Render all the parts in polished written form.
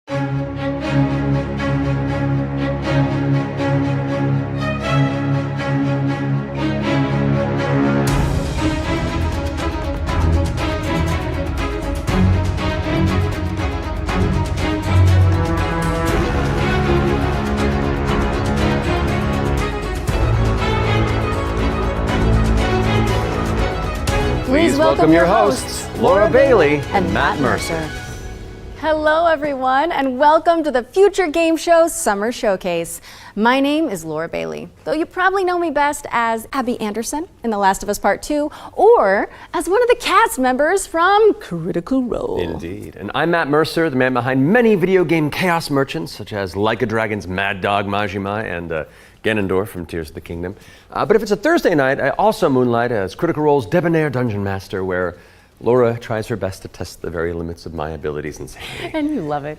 Please welcome your hosts, Laura Bailey and Matt Mercer. Hello, everyone, and welcome to the Future Game Show Summer Showcase. My name is Laura Bailey, though you probably know me best as Abby Anderson in The Last of Us Part 2, or as one of the cast members from Critical Role. Indeed. And I'm Matt Mercer, the man behind many video game chaos merchants, such as Like a Dragon's Mad Dog Majima and Ganondorf from Tears of the Kingdom. But if it's a Thursday night, I also moonlight as Critical Role's debonair dungeon master, where Laura tries her best to test the very limits of my abilities and sanity. And you love it.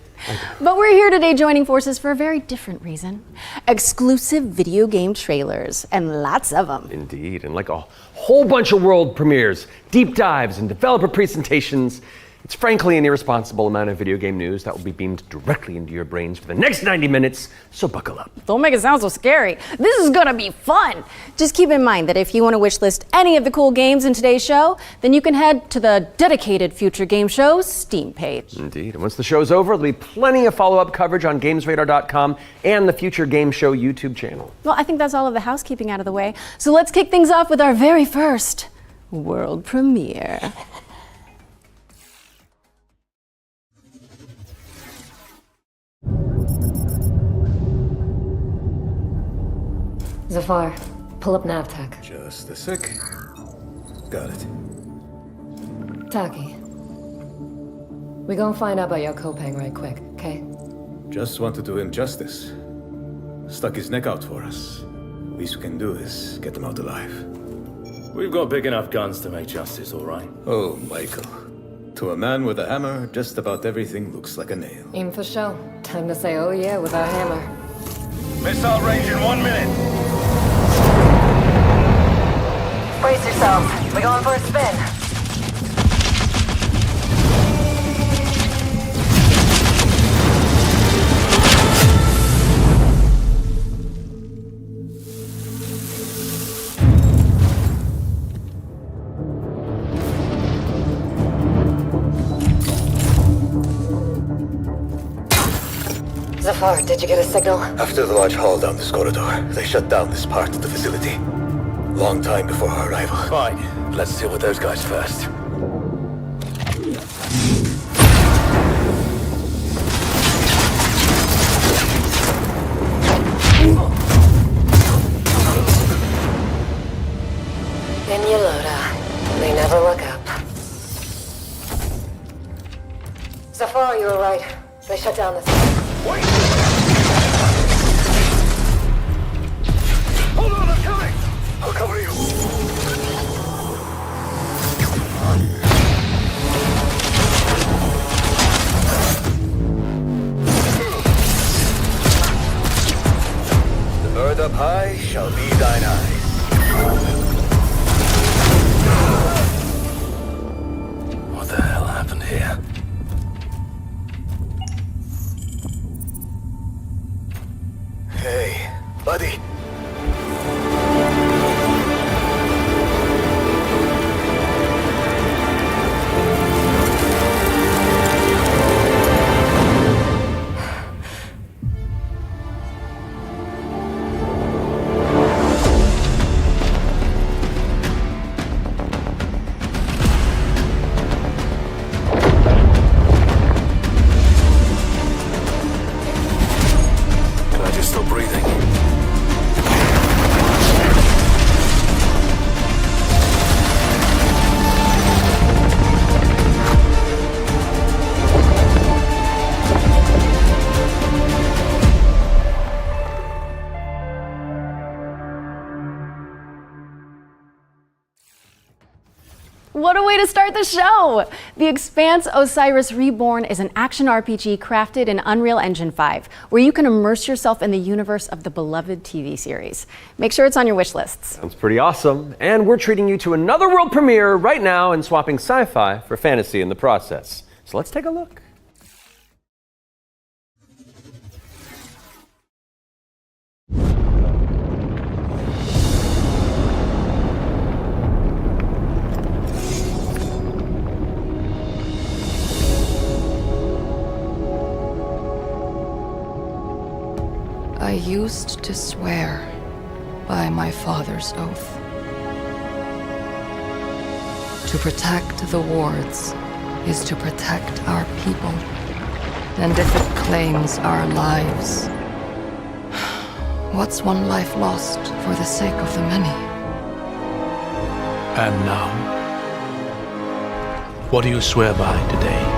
But we're here today joining forces for a very different reason. Exclusive video game trailers, and lots of them. Indeed, and like a whole bunch of world premieres, deep dives, and developer presentations. It's frankly an irresponsible amount of video game news that will be beamed directly into your brains for the next 90 minutes, so buckle up. Don't make it sound so scary. This is gonna be fun. Just keep in mind that if you want to wishlist any of the cool games in today's show, then you can head to the dedicated Future Game Show Steam page. Indeed, and once the show's over, there'll be plenty of follow-up coverage on GamesRadar.com and the Future Game Show YouTube channel. Well, I think that's all of the housekeeping out of the way. So let's kick things off with our very first world premiere. Zafar, pull up NavTech. Just a sec. Got it. Taki. We gonna find out about your Kopang right quick, okay? Just want to do him justice. Stuck his neck out for us. Least we can do is get him out alive. We've got big enough guns to make justice, all right? Oh, Michael. To a man with a hammer, just about everything looks like a nail. Aim for show. Time to say oh yeah with our hammer. Missile range in 1 minute. Brace yourselves. We're going for a spin. Zafar, did you get a signal? After the large haul down this corridor, they shut down this part of the facility. Long time before our arrival. Fine, let's deal with those guys first. In Yoloda. They never look up. Zafar, you were right. They shut down this. Wait! Hold on, I'm coming! I'll cover you. The bird up high shall be thine eyes. What the hell happened here? Hey, buddy. What a way to start the show! The Expanse Osiris Reborn is an action RPG crafted in Unreal Engine 5, where you can immerse yourself in the universe of the beloved TV series. Make sure it's on your wish lists. Sounds pretty awesome. And we're treating you to another world premiere right now and swapping sci-fi for fantasy in the process. So let's take a look. I used to swear by my father's oath. To protect the wards is to protect our people. And if it claims our lives, what's one life lost for the sake of the many? And now, what do you swear by today?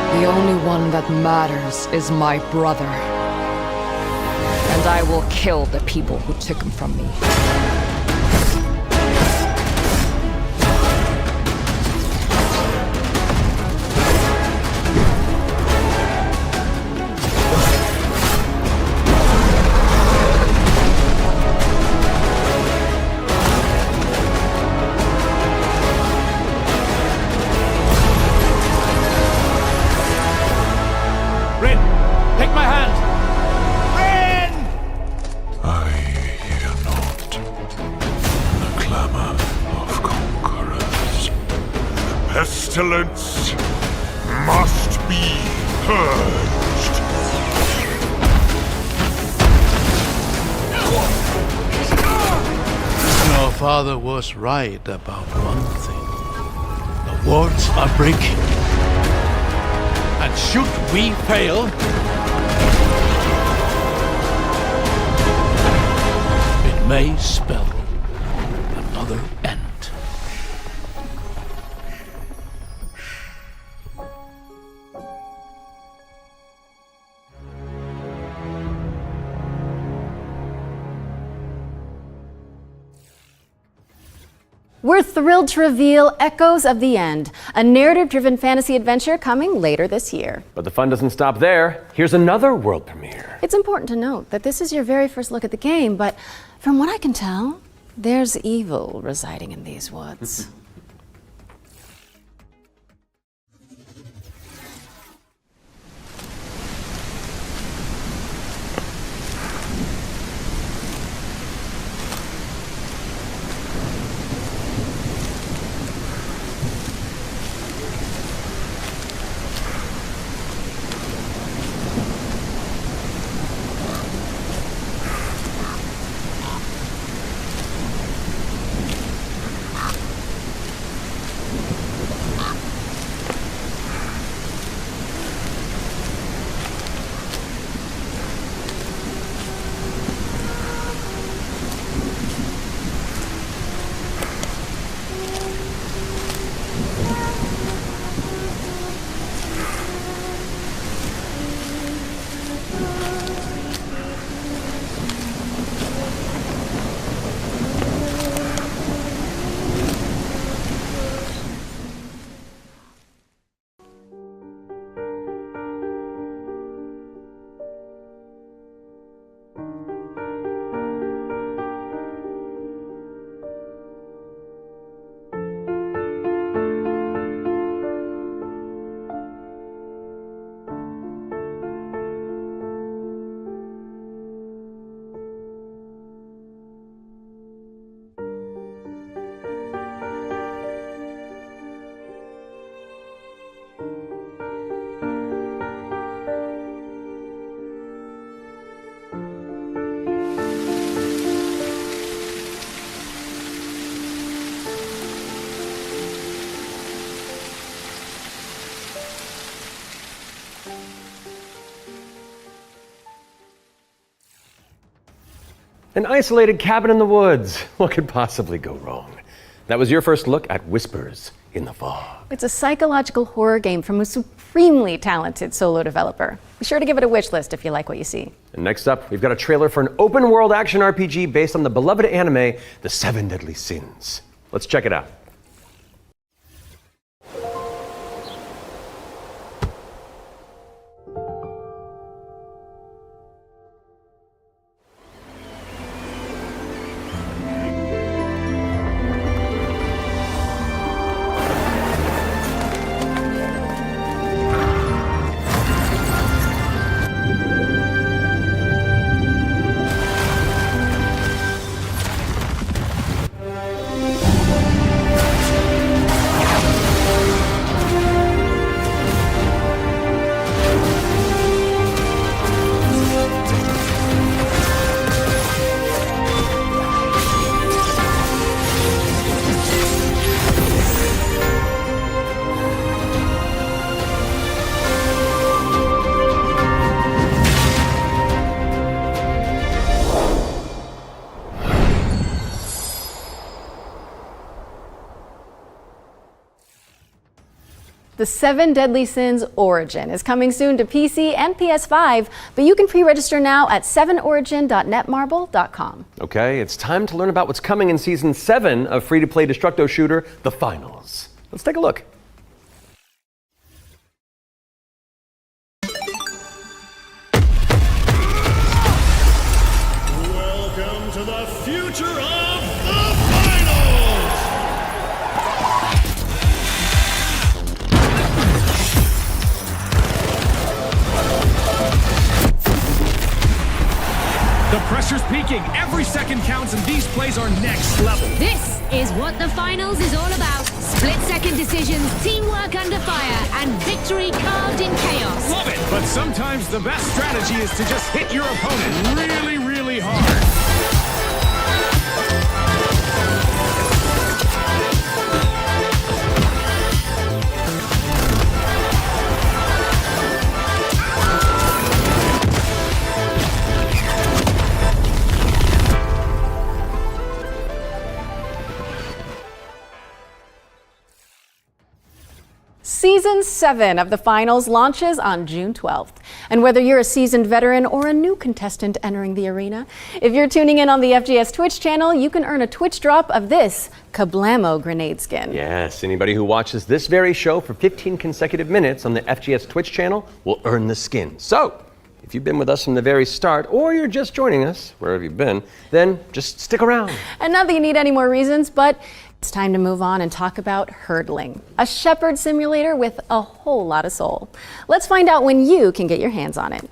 The only one that matters is my brother. And I will kill the people who took him from me. Pestilence must be purged. Your father was right about one thing. The wards are breaking. And should we fail, it may spell another end. We're thrilled to reveal Echoes of the End, a narrative-driven fantasy adventure coming later this year. But the fun doesn't stop there. Here's another world premiere. It's important to note that this is your very first look at the game, but from what I can tell, there's evil residing in these woods. An isolated cabin in the woods. What could possibly go wrong? That was your first look at Whispers in the Fog. It's a psychological horror game from a supremely talented solo developer. Be sure to give it a wish list if you like what you see. And next up, we've got a trailer for an open world action RPG based on the beloved anime, The Seven Deadly Sins. Let's check it out. The 7 Deadly Sins Origin is coming soon to PC and PS5, but you can pre-register now at 7origin.netmarble.com. Okay, it's time to learn about what's coming in Season 7 of free-to-play Destructo shooter, The Finals. Let's take a look. Welcome to the future of the finals! The pressure's peaking. Every second counts, and these plays are next level. This is what the finals is all about. Split-second decisions, teamwork under fire, and victory carved in chaos. Love it! But sometimes the best strategy is to just hit your opponent really, really hard. Season 7 of the finals launches on June 12th. And whether you're a seasoned veteran or a new contestant entering the arena, if you're tuning in on the FGS Twitch channel, you can earn a Twitch drop of this Kablamo grenade skin. Yes, anybody who watches this very show for 15 consecutive minutes on the FGS Twitch channel will earn the skin. So, if you've been with us from the very start, or you're just joining us, wherever you've been, then just stick around. And not that you need any more reasons, but it's time to move on and talk about Herdling, a shepherd simulator with a whole lot of soul. Let's find out when you can get your hands on it.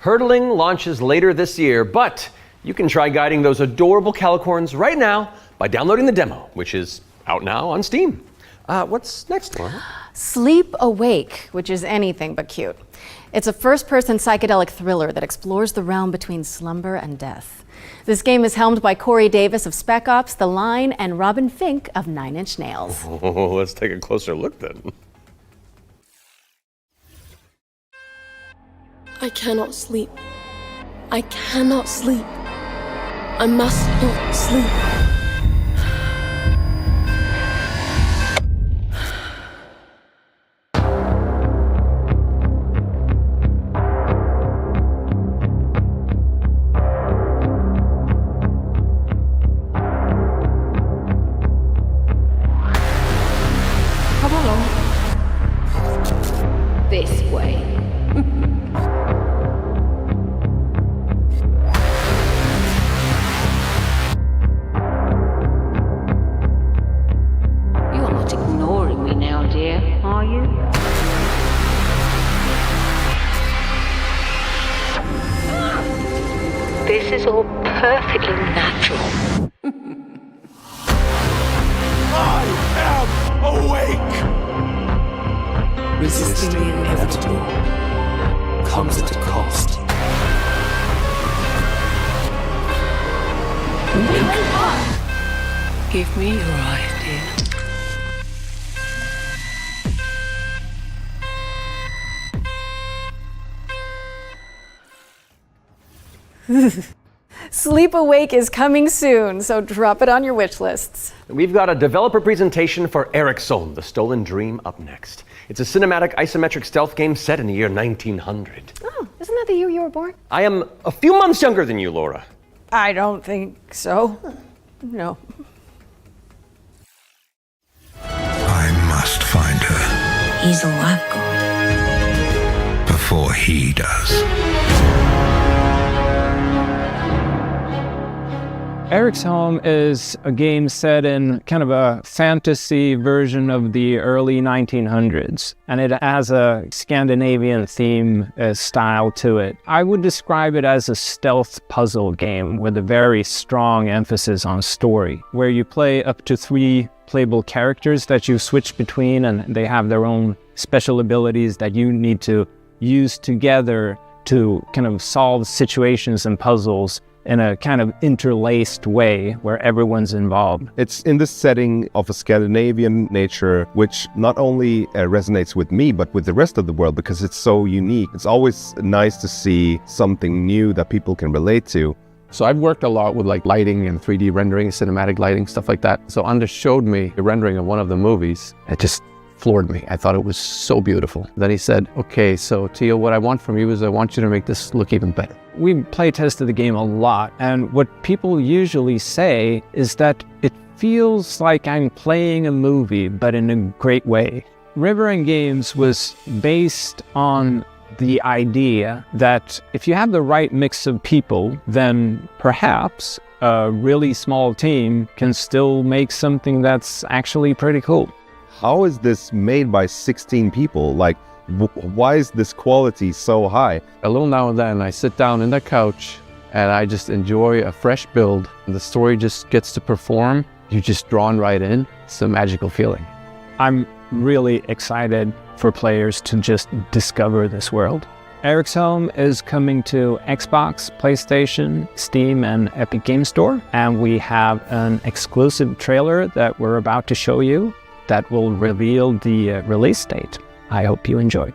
Herdling launches later this year, but you can try guiding those adorable calicorns right now by downloading the demo, which is out now on Steam. What's next, Laura? Sleep Awake, which is anything but cute. It's a first-person psychedelic thriller that explores the realm between slumber and death. This game is helmed by Corey Davis of Spec Ops, The Line, and Robin Fink of Nine Inch Nails. Oh, let's take a closer look then. I cannot sleep. I cannot sleep. I must not sleep. Come along. This way. You're not ignoring me now, dear, are you? This is all perfectly natural. I am awake! Resisting the inevitable comes at a cost. Give me your idea. Sleep Awake is coming soon, so drop it on your wish lists. We've got a developer presentation for Eriksholm, The Stolen Dream, up next. It's a cinematic isometric stealth game set in the year 1900. Oh, isn't that the year you were born? I am a few months younger than you, Laura. I don't think so. No. I must find her. He's a Wacko. Before he does. Eriksholm is a game set in kind of a fantasy version of the early 1900s, and it has a Scandinavian theme style to it. I would describe it as a stealth puzzle game with a very strong emphasis on story, where you play up to 3 playable characters that you switch between, and they have their own special abilities that you need to use together to kind of solve situations and puzzles in a kind of interlaced way where everyone's involved. It's in this setting of a Scandinavian nature, which not only resonates with me, but with the rest of the world, because it's so unique. It's always nice to see something new that people can relate to. So I've worked a lot with like lighting and 3D rendering, cinematic lighting, stuff like that. So Anders showed me the rendering of one of the movies. It just floored me. I thought it was so beautiful. Then he said, okay, so Tio, what I want from you is I want you to make this look even better. We play tested the game a lot, and what people usually say is that it feels like I'm playing a movie, but in a great way. Reborn Games was based on the idea that if you have the right mix of people, then perhaps a really small team can still make something that's actually pretty cool. How is this made by 16 people? Like, why is this quality so high? A little now and then I sit down in the couch and I just enjoy a fresh build. And the story just gets to perform. You're just drawn right in. It's a magical feeling. I'm really excited for players to just discover this world. Eriksholm is coming to Xbox, PlayStation, Steam, and Epic Games Store. And we have an exclusive trailer that we're about to show you that will reveal the release date. I hope you enjoy.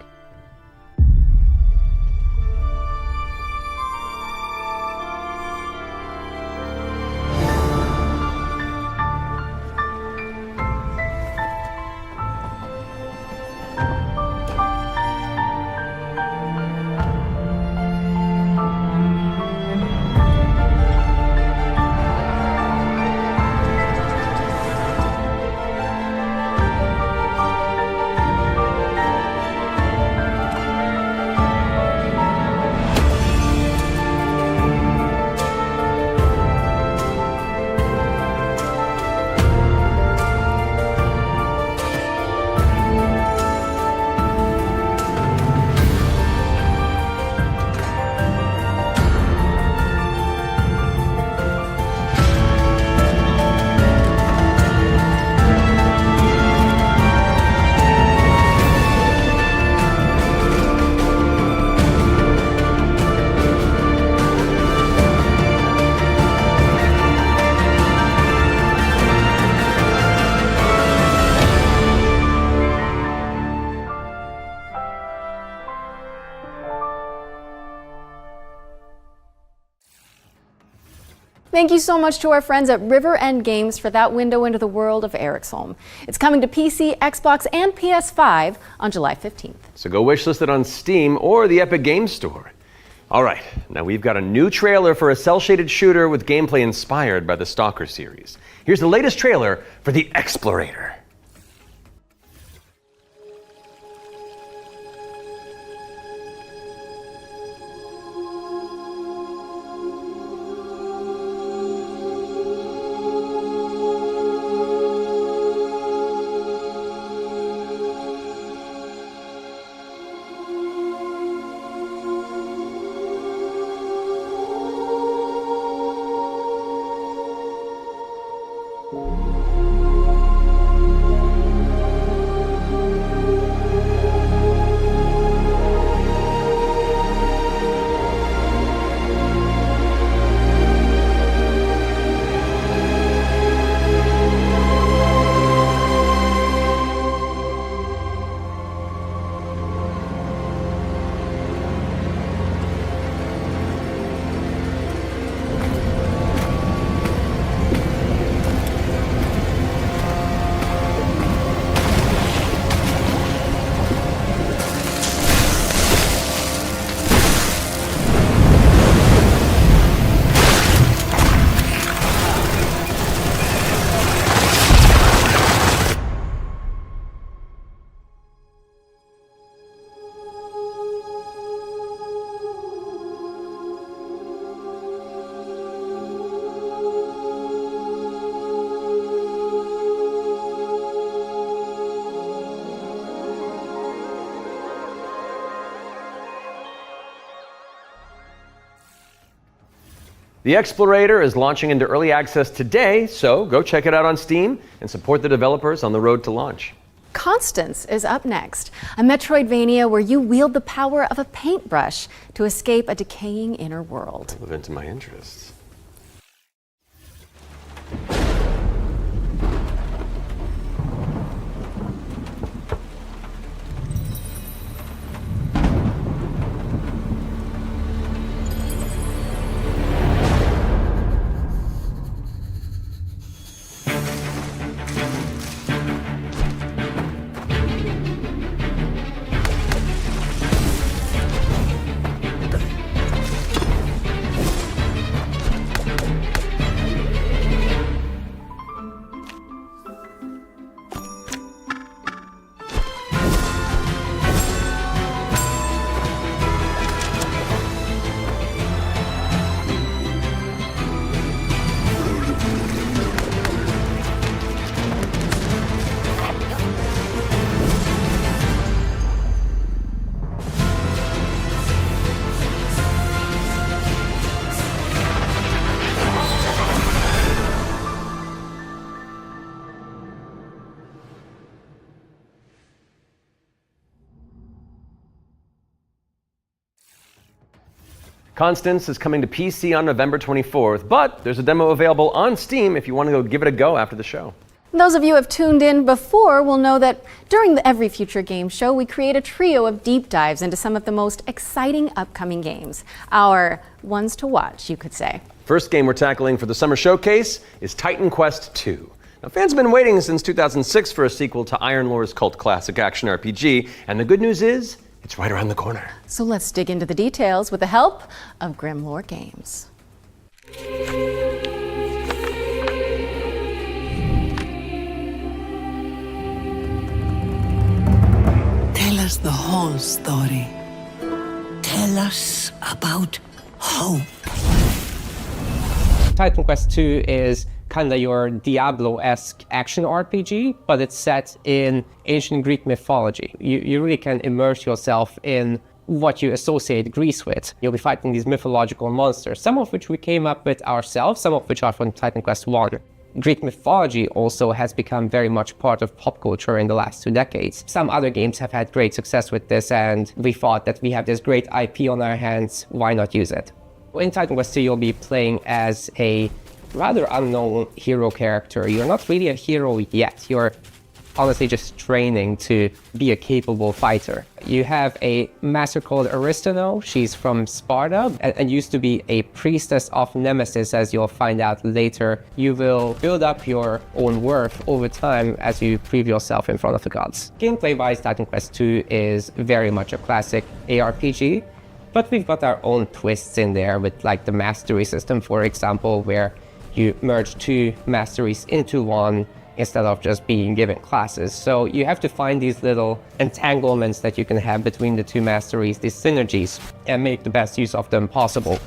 Thank you so much to our friends at River End Games for that window into the world of Eriksholm. It's coming to PC, Xbox, and PS5 on July 15th. So go wishlist it on Steam or the Epic Games Store. All right, now we've got a new trailer for a cel-shaded shooter with gameplay inspired by the Stalker series. Here's the latest trailer for the Explorator. The Explorator is launching into early access today, so go check it out on Steam and support the developers on the road to launch. Constance is up next, a Metroidvania where you wield the power of a paintbrush to escape a decaying inner world. Live into my interests. Constance is coming to PC on November 24th, but there's a demo available on Steam if you want to go give it a go after the show. Those of you who have tuned in before will know that during the Every Future Game Show, we create a trio of deep dives into some of the most exciting upcoming games. Our ones to watch, you could say. First game we're tackling for the summer showcase is Titan Quest II. Now, fans have been waiting since 2006 for a sequel to Iron Lore's cult classic action RPG, and the good news is, it's right around the corner. So let's dig into the details with the help of Grimlore Games. Tell us the whole story. Tell us about hope. Titan Quest II is kind of your Diablo-esque action RPG, but it's set in ancient Greek mythology. You really can immerse yourself in what you associate Greece with. You'll be fighting these mythological monsters, some of which we came up with ourselves, some of which are from Titan Quest I. Greek mythology also has become very much part of pop culture in the last 2 decades. Some other games have had great success with this, and we thought that we have this great IP on our hands, why not use it? In Titan Quest II, you'll be playing as a rather unknown hero character. You're not really a hero yet. You're honestly just training to be a capable fighter. You have a master called Aristono. She's from Sparta and used to be a priestess of Nemesis, as you'll find out later. You will build up your own worth over time as you prove yourself in front of the gods. Gameplay-wise, Titan Quest II is very much a classic ARPG, but we've got our own twists in there with like the mastery system, for example, where you merge 2 masteries into one instead of just being given classes. So you have to find these little entanglements that you can have between the 2 masteries, these synergies, and make the best use of them possible.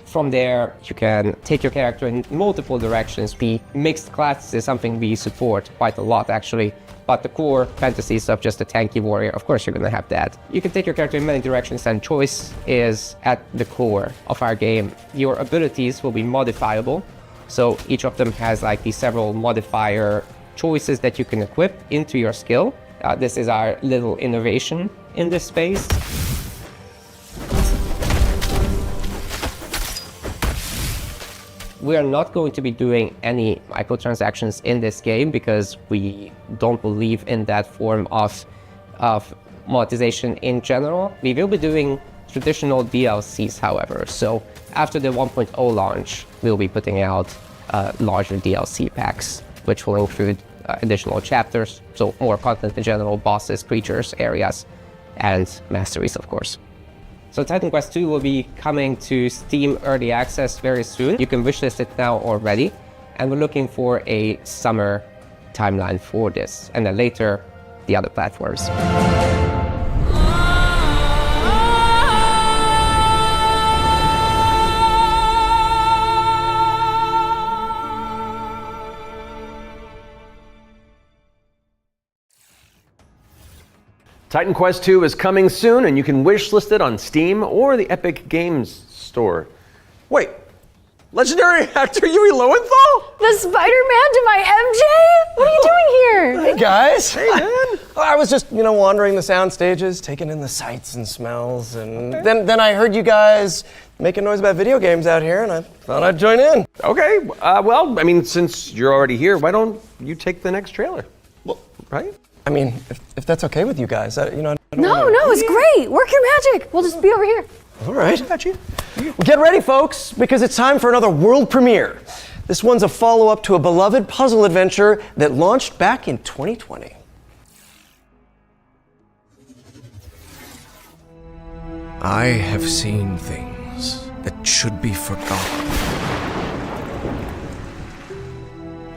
From there, you can take your character in multiple directions. The mixed classes is something we support quite a lot, actually. But the core fantasy stuff, just a tanky warrior, of course you're gonna have that. You can take your character in many directions, and choice is at the core of our game. Your abilities will be modifiable, so each of them has like these several modifier choices that you can equip into your skill. This is our little innovation in this space. We are not going to be doing any microtransactions in this game because we don't believe in that form of monetization in general. We will be doing traditional DLCs, however. So after the 1.0 launch, we'll be putting out larger DLC packs, which will include additional chapters, so more content in general, bosses, creatures, areas, and masteries, of course. So Titan Quest II will be coming to Steam Early Access very soon. You can wishlist it now already, and we're looking for a summer timeline for this, and then later, the other platforms. Titan Quest 2 is coming soon, and you can wishlist it on Steam or the Epic Games Store. Wait, legendary actor Yui Lowenthal? The Spider-Man to my MJ? What are you doing here? Hey guys. Hey man. I was just, wandering the sound stages, taking in the sights and smells, and then I heard you guys making noise about video games out here, and I thought I'd join in. Okay, well, I mean, since you're already here, why don't you take the next trailer? Well, right? I mean, if that's okay with you guys, I don't No, wanna... no, it's great. Work your magic. We'll just be over here. All right. Got you. Well, get ready, folks, because it's time for another world premiere. This one's a follow-up to a beloved puzzle adventure that launched back in 2020. I have seen things that should be forgotten.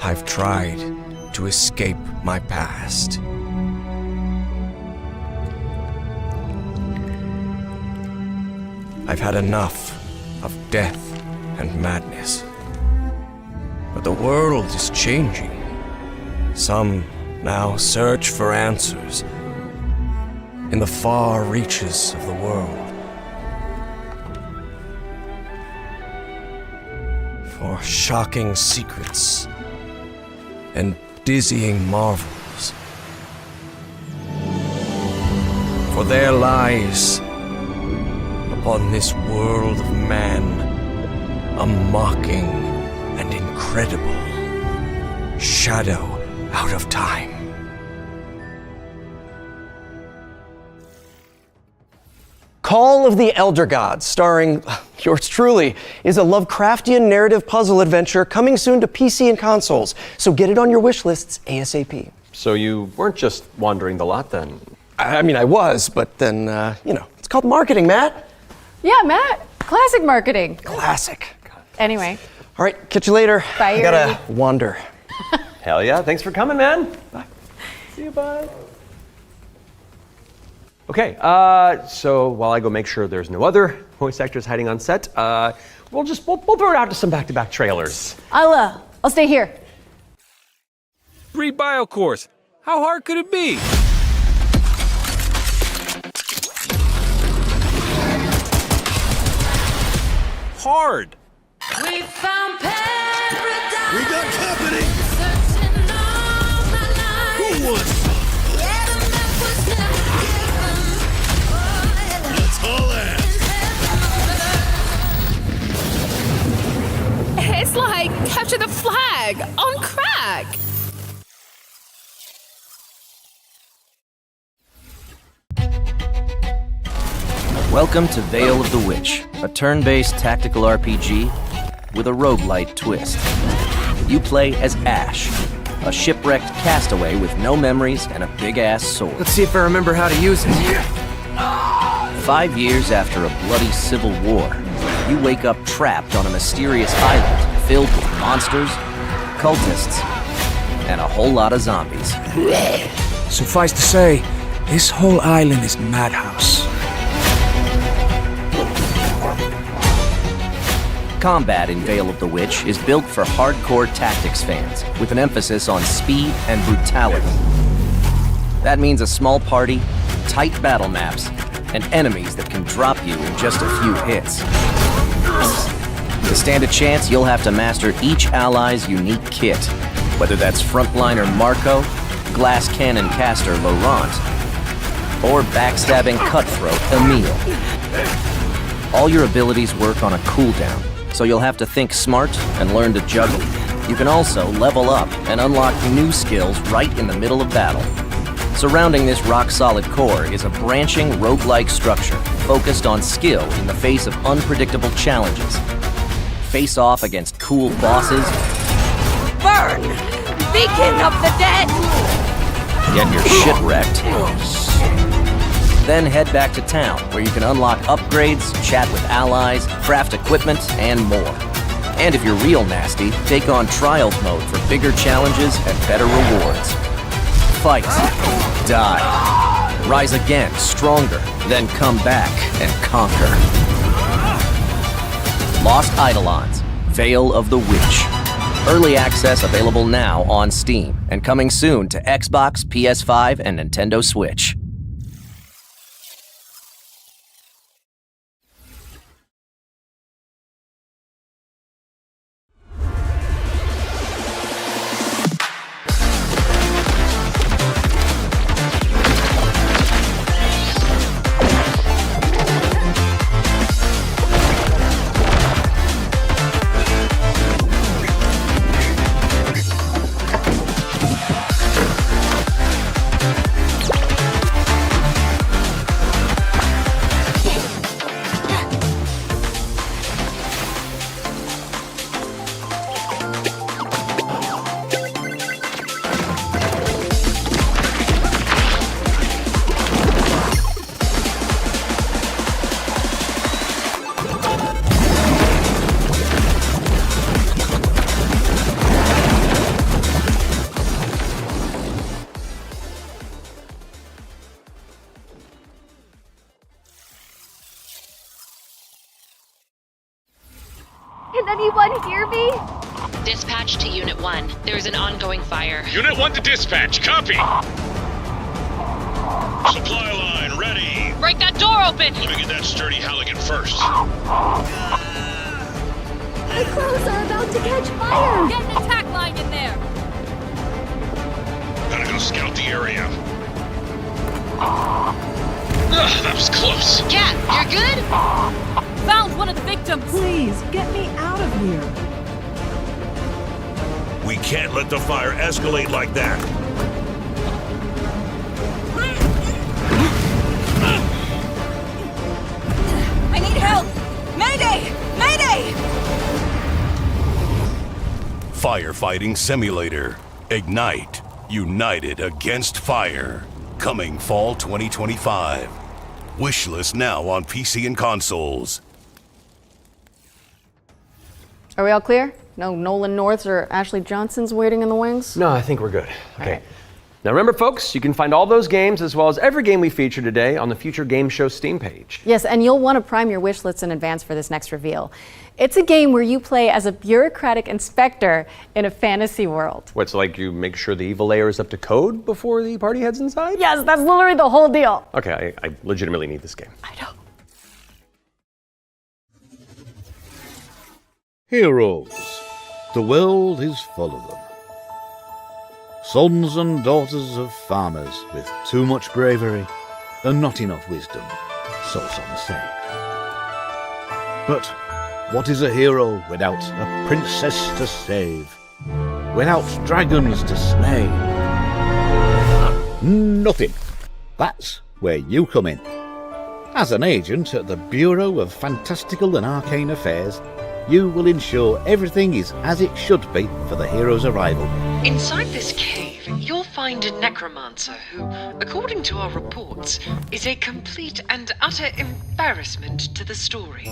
I've tried to escape my past. I've had enough of death and madness. But the world is changing. Some now search for answers in the far reaches of the world. For shocking secrets and dizzying marvels. For there lies upon this world of man a mocking and incredible shadow out of time. Call of the Elder Gods, starring yours truly, is a Lovecraftian narrative puzzle adventure coming soon to PC and consoles. So get it on your wish lists ASAP. So you weren't just wandering the lot then? I mean, I was, but then, it's called marketing, Matt. Yeah, Matt. Classic marketing. Classic. Anyway. All right, catch you later. Bye. I gotta wander. Hell yeah, thanks for coming, man. Bye. See you, bye. Okay, so while I go make sure there's no other voice actors hiding on set, we'll throw it out to some back-to-back trailers. I'll stay here. 3 bio cores. How hard could it be? Hard. We found paradise. We got company. Who wants? Let's haul ass. It's like capture the flag on crack. Welcome to Veil of the Witch, a turn-based tactical RPG with a roguelite twist. You play as Ash, a shipwrecked castaway with no memories and a big-ass sword. Let's see if I remember how to use it. 5 years after a bloody civil war, you wake up trapped on a mysterious island filled with monsters, cultists, and a whole lot of zombies. Suffice to say, this whole island is a madhouse. Combat in Veil of the Witch is built for hardcore tactics fans, with an emphasis on speed and brutality. That means a small party, tight battle maps, and enemies that can drop you in just a few hits. To stand a chance, you'll have to master each ally's unique kit, whether that's frontliner Marco, glass cannon caster Laurent, or backstabbing cutthroat Emile. All your abilities work on a cooldown, so you'll have to think smart and learn to juggle. You can also level up and unlock new skills right in the middle of battle. Surrounding this rock-solid core is a branching roguelike structure focused on skill in the face of unpredictable challenges. Face off against cool bosses. Burn! Beacon of the dead! Get your shit wrecked. Then head back to town, where you can unlock upgrades, chat with allies, craft equipment, and more. And if you're real nasty, take on Trials mode for bigger challenges and better rewards. Fight. Die. Rise again, stronger, then come back and conquer. Lost Eidolons, Veil of the Witch. Early access available now on Steam, and coming soon to Xbox, PS5, and Nintendo Switch. Can anyone hear me? Dispatch to Unit 1. There is an ongoing fire. Unit 1 to dispatch. Copy. Supply line ready. Break that door open! Let me get that sturdy Halligan first. The crows are about to catch fire! Get an attack line in there! Gotta go scout the area. That was close. Cat, you're good? Found one of the victims! Please, get me out of here. We can't let the fire escalate like that. I need help! Mayday! Mayday! Firefighting Simulator. Ignite. United against fire. Coming fall 2025. Wishlist now on PC and consoles. Are we all clear? No Nolan Norths or Ashley Johnsons waiting in the wings? No, I think we're good. Okay. right. Now remember, folks, you can find all those games as well as every game we feature today on the Future Game Show Steam page. Yes, and you'll want to prime your wish lists in advance for this next reveal. It's a game where you play as a bureaucratic inspector in a fantasy world. What's like you make sure the evil layer is up to code before the party heads inside? Yes, that's literally the whole deal. Okay, I legitimately need this game. I know. Heroes. The world is full of them. Sons and daughters of farmers with too much bravery and not enough wisdom, so some say. But what is a hero without a princess to save? Without dragons to slay? Nothing. That's where you come in. As an agent at the Bureau of Fantastical and Arcane Affairs, you will ensure everything is as it should be for the hero's arrival. Inside this cave, you'll find a necromancer who, according to our reports, is a complete and utter embarrassment to the story.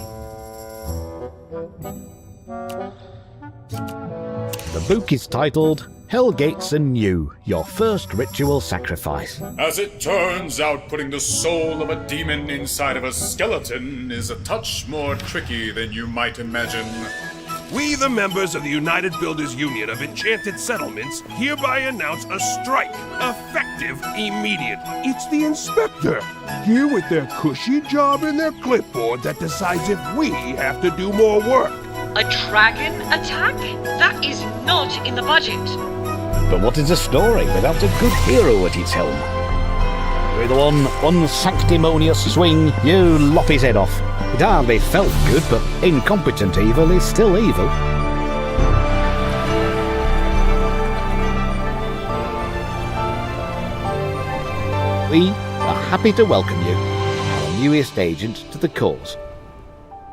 The book is titled Hellgates Anew, Your First Ritual Sacrifice. As it turns out, putting the soul of a demon inside of a skeleton is a touch more tricky than you might imagine. We, the members of the United Builders Union of Enchanted Settlements, hereby announce a strike, effective immediate. It's the inspector, here with their cushy job and their clipboard that decides if we have to do more work. A dragon attack? That is not in the budget. But what is a story without a good hero at its helm? With one unsanctimonious swing, you lop his head off. It hardly felt good, but incompetent evil is still evil. We are happy to welcome you, our newest agent to the cause.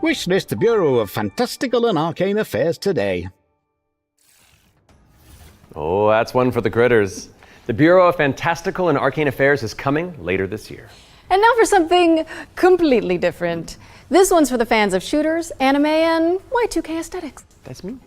Wishlist the Bureau of Fantastical and Arcane Affairs today. Oh, that's one for the critters. The Bureau of Fantastical and Arcane Affairs is coming later this year. And now for something completely different. This one's for the fans of shooters, anime, and Y2K aesthetics. That's me.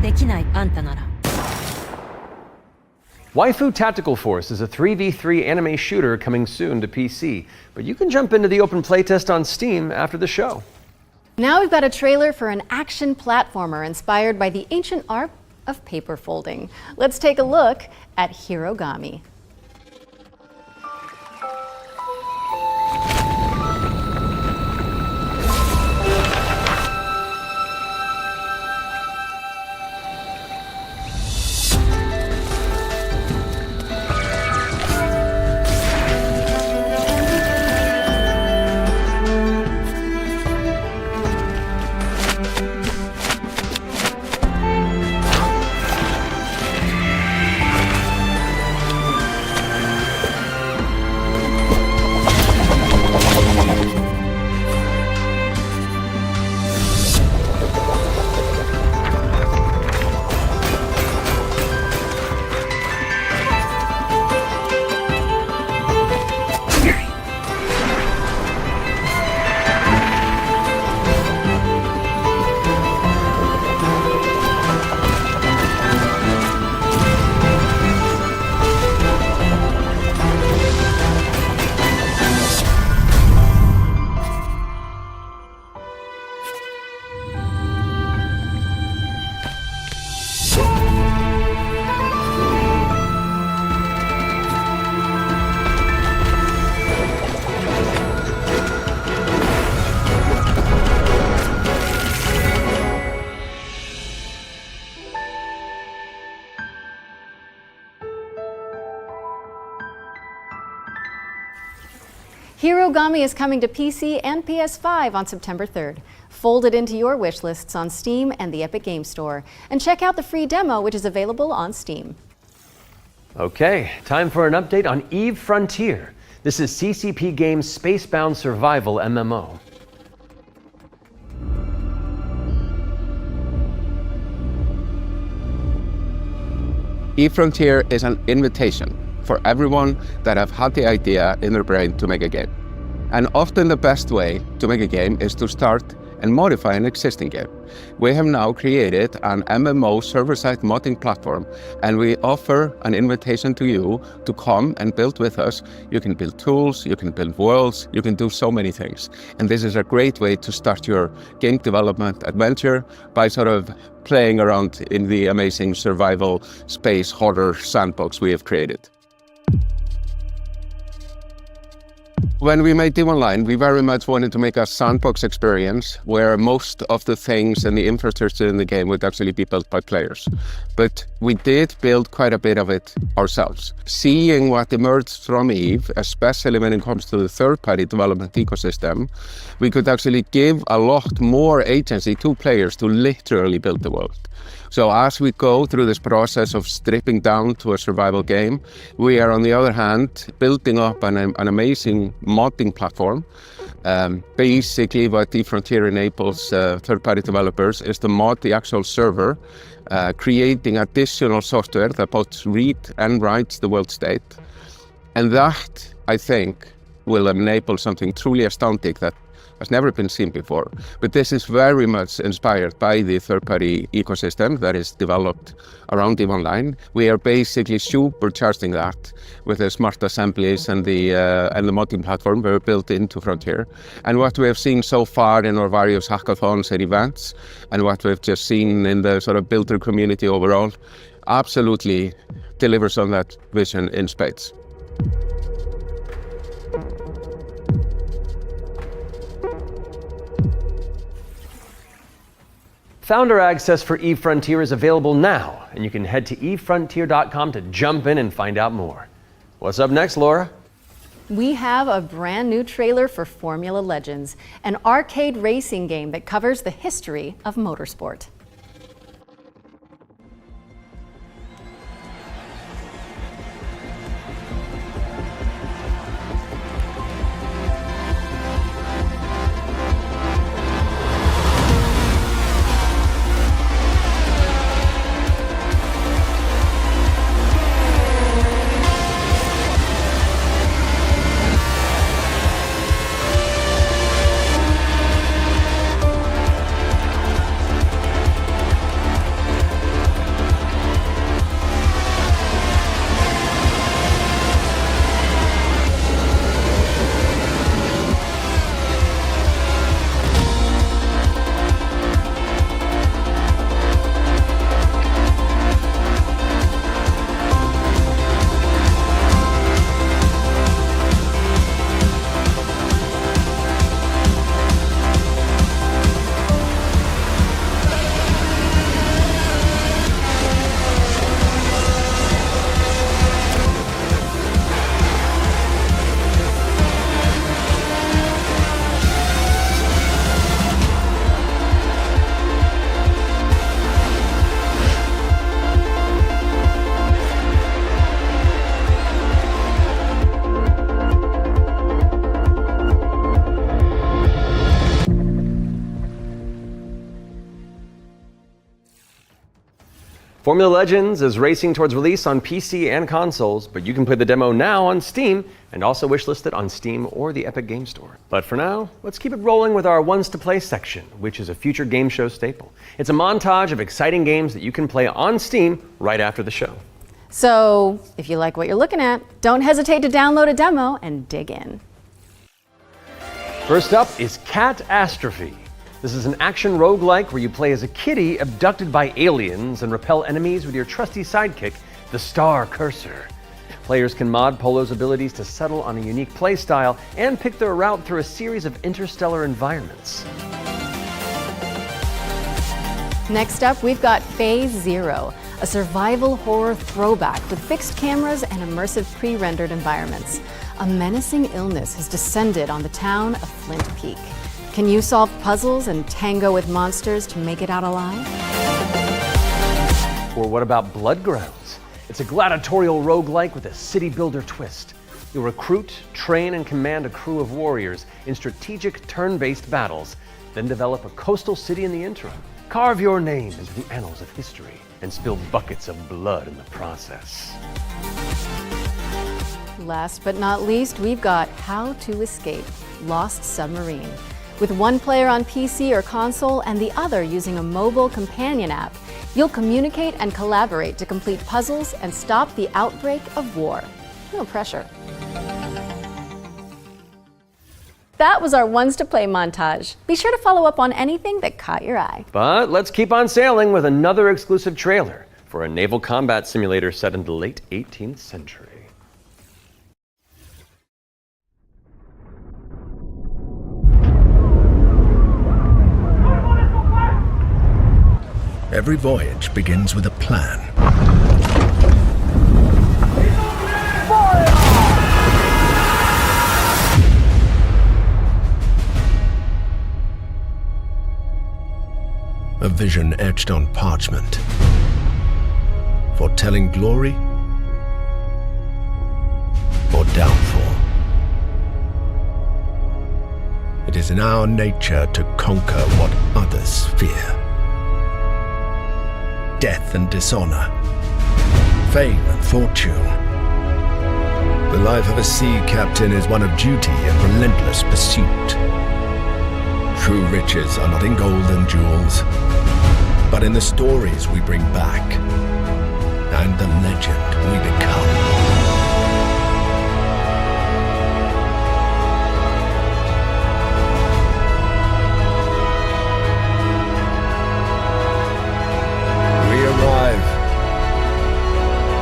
できないあんたなら。 Waifu Tactical Force is a 3v3 anime shooter coming soon to PC, but you can jump into the open playtest on Steam after the show. Now we've got a trailer for an action platformer inspired by the ancient art of paper folding. Let's take a look at Hirogami. Hirogami is coming to PC and PS5 on September 3rd. Fold it into your wish lists on Steam and the Epic Games Store. And check out the free demo, which is available on Steam. Okay, time for an update on Eve Frontier. This is CCP Games' Spacebound Survival MMO. Eve Frontier is an invitation for everyone that have had the idea in their brain to make a game. And often the best way to make a game is to start and modify an existing game. We have now created an MMO server-side modding platform, and we offer an invitation to you to come and build with us. You can build tools, you can build worlds, you can do so many things. And this is a great way to start your game development adventure by sort of playing around in the amazing survival space horror sandbox we have created. When we made EVE Online, we very much wanted to make a sandbox experience where most of the things and the infrastructure in the game would actually be built by players. But we did build quite a bit of it ourselves. Seeing what emerged from EVE, especially when it comes to the third-party development ecosystem, we could actually give a lot more agency to players to literally build the world. So as we go through this process of stripping down to a survival game, we are on the other hand building up an amazing modding platform. Basically what Eve Frontier enables third-party developers is to mod the actual server, creating additional software that both reads and writes the world state. And that, I think, will enable something truly astounding that has never been seen before. But this is very much inspired by the third-party ecosystem that is developed around EVE Online. We are basically supercharging that with the smart assemblies and the modding platform we're built into Frontier. And what we have seen so far in our various hackathons and events, and what we've just seen in the sort of builder community overall, absolutely delivers on that vision in spades. Founder access for Eve Frontier is available now, and you can head to evefrontier.com to jump in and find out more. What's up next, Laura? We have a brand new trailer for Formula Legends, an arcade racing game that covers the history of motorsport. Formula Legends is racing towards release on PC and consoles, but you can play the demo now on Steam and also wishlist it on Steam or the Epic Game Store. But for now, let's keep it rolling with our Ones to Play section, which is a future game show staple. It's a montage of exciting games that you can play on Steam right after the show. So if you like what you're looking at, don't hesitate to download a demo and dig in. First up is Catastrophe. This is an action roguelike where you play as a kitty abducted by aliens and repel enemies with your trusty sidekick, the Star Cursor. Players can mod Polo's abilities to settle on a unique playstyle and pick their route through a series of interstellar environments. Next up, we've got Phase Zero, a survival horror throwback with fixed cameras and immersive pre-rendered environments. A menacing illness has descended on the town of Flint Peak. Can you solve puzzles and tango with monsters to make it out alive? Or what about Bloodgrounds? It's a gladiatorial roguelike with a city builder twist. You'll recruit, train, and command a crew of warriors in strategic turn-based battles, then develop a coastal city in the interim. Carve your name into the annals of history and spill buckets of blood in the process. Last but not least, we've got How to Escape, Lost Submarine. With one player on PC or console and the other using a mobile companion app, you'll communicate and collaborate to complete puzzles and stop the outbreak of war. No pressure. That was our Ones to Play montage. Be sure to follow up on anything that caught your eye. But let's keep on sailing with another exclusive trailer for a naval combat simulator set in the late 18th century. Every voyage begins with a plan. A vision etched on parchment, foretelling glory or downfall. It is in our nature to conquer what others fear. Death and dishonor, fame and fortune. The life of a sea captain is one of duty and relentless pursuit. True riches are not in gold and jewels, but in the stories we bring back and the legend we become.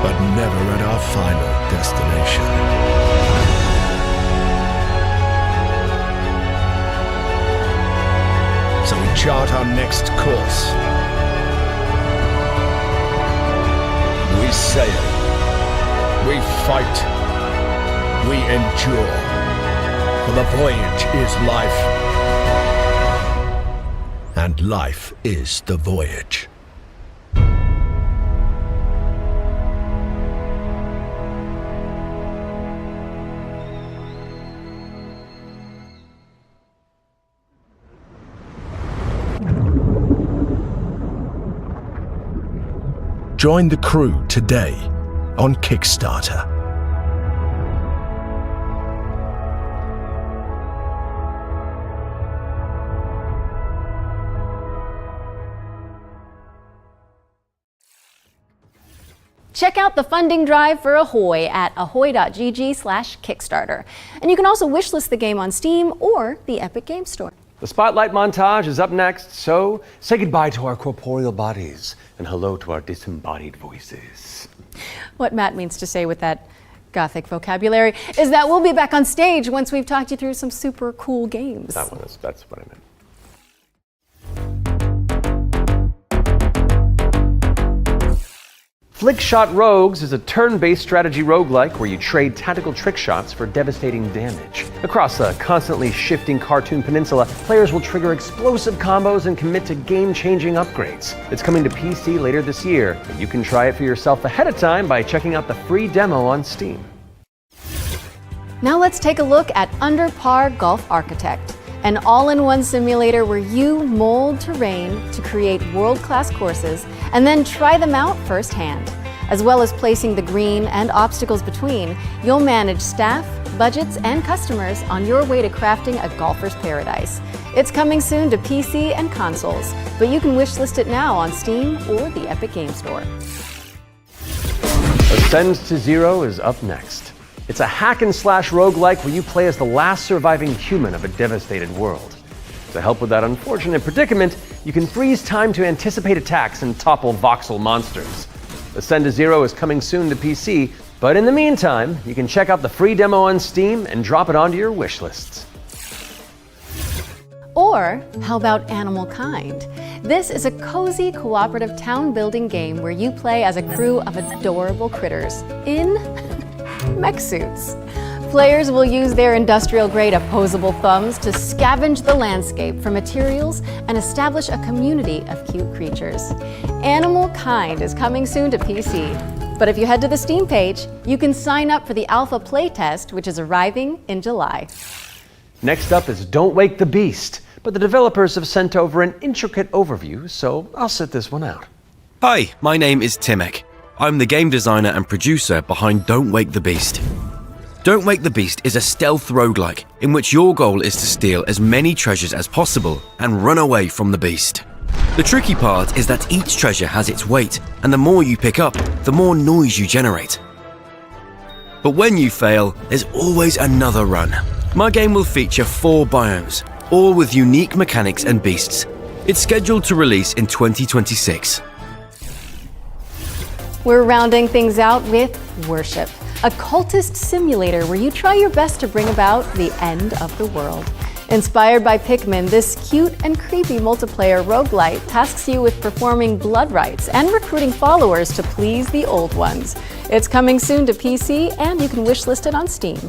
But never at our final destination. So we chart our next course. We sail. We fight. We endure. For the voyage is life. And life is the voyage. Join the crew today on Kickstarter. Check out the funding drive for AHOY at ahoy.gg/Kickstarter. And you can also wishlist the game on Steam or the Epic Game Store. The Spotlight montage is up next, so say goodbye to our corporeal bodies and hello to our disembodied voices. What Matt means to say with that Gothic vocabulary is that we'll be back on stage once we've talked you through some super cool games. That's what I meant. Flickshot Rogues is a turn-based strategy roguelike where you trade tactical trick shots for devastating damage. Across a constantly shifting cartoon peninsula, players will trigger explosive combos and commit to game-changing upgrades. It's coming to PC later this year, but you can try it for yourself ahead of time by checking out the free demo on Steam. Now let's take a look at Under Par Golf Architect. an all-in-one simulator where you mold terrain to create world-class courses and then try them out firsthand. As well as placing the green and obstacles between, you'll manage staff, budgets, and customers on your way to crafting a golfer's paradise. It's coming soon to PC and consoles, but you can wishlist it now on Steam or the Epic Games Store. Ascend to Zero is up next. It's a hack-and-slash roguelike where you play as the last surviving human of a devastated world. To help with that unfortunate predicament, you can freeze time to anticipate attacks and topple voxel monsters. Ascend to Zero is coming soon to PC, but in the meantime, you can check out the free demo on Steam and drop it onto your wish lists. Or how about Animal Kind? This is a cozy cooperative town building game where you play as a crew of adorable critters in mech suits. Players will use their industrial-grade opposable thumbs to scavenge the landscape for materials and establish a community of cute creatures. Animal Kind is coming soon to PC. But if you head to the Steam page, you can sign up for the alpha playtest, which is arriving in July. Next up is Don't Wake the Beast, but the developers have sent over an intricate overview, so I'll sit this one out. Hi, my name is Timek. I'm the game designer and producer behind Don't Wake the Beast. Don't Wake the Beast is a stealth roguelike in which your goal is to steal as many treasures as possible and run away from the beast. The tricky part is that each treasure has its weight, and the more you pick up, the more noise you generate. But when you fail, there's always another run. My game will feature 4 biomes, all with unique mechanics and beasts. It's scheduled to release in 2026. We're rounding things out with Worship, a cultist simulator where you try your best to bring about the end of the world. Inspired by Pikmin, this cute and creepy multiplayer roguelite tasks you with performing blood rites and recruiting followers to please the old ones. It's coming soon to PC, and you can wishlist it on Steam.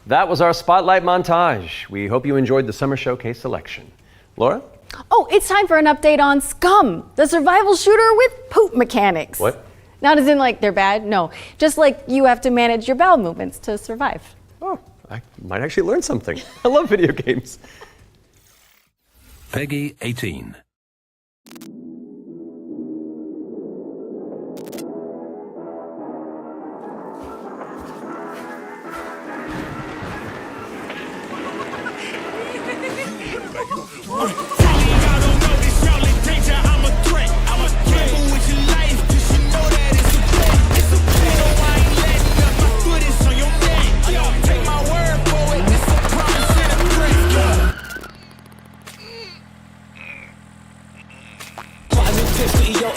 That was our Spotlight montage. We hope you enjoyed the Summer Showcase selection. Laura? Oh, it's time for an update on Scum, the survival shooter with poop mechanics. What? Not as in like they're bad, no. Just like you have to manage your bowel movements to survive. Oh, I might actually learn something. I love video games. Peggy 18.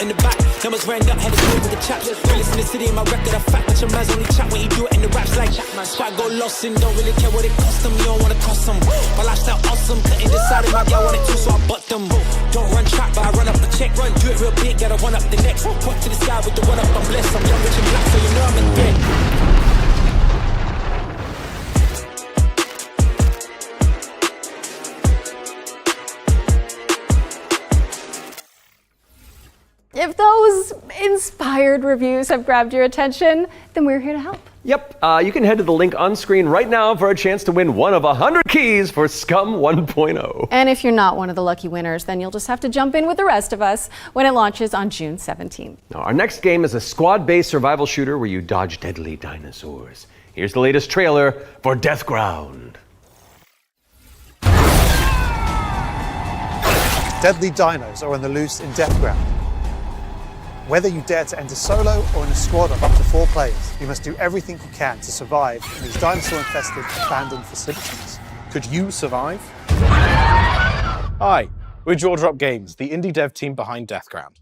In the back, numbers ran up, had to deal with the chaps. Realest in the city, in my record, I fact, but your man's only chat when you do it in the raps like Spot go lost and don't really care what it cost them. You don't wanna cost them. My lifestyle awesome, couldn't decide if my girl wanted to, so I butt them. Don't run track, but I run up a check. Run, do it real big, gotta one up the next. Point to the sky with the one up, I'm blessed. I'm young, rich and black, so you know I'm in debt. If those inspired reviews have grabbed your attention, then we're here to help. Yep, you can head to the link on screen right now for a chance to win one of 100 keys for Scum 1.0. And if you're not one of the lucky winners, then you'll just have to jump in with the rest of us when it launches on June 17th. Now, our next game is a squad-based survival shooter where you dodge deadly dinosaurs. Here's the latest trailer for Death Ground. Deadly dinos are on the loose in Death Ground. Whether you dare to enter solo or in a squad of up to 4 players, you must do everything you can to survive in these dinosaur-infested, abandoned facilities. Could you survive? Hi, we're Jaw Drop Games, the indie dev team behind Death Ground.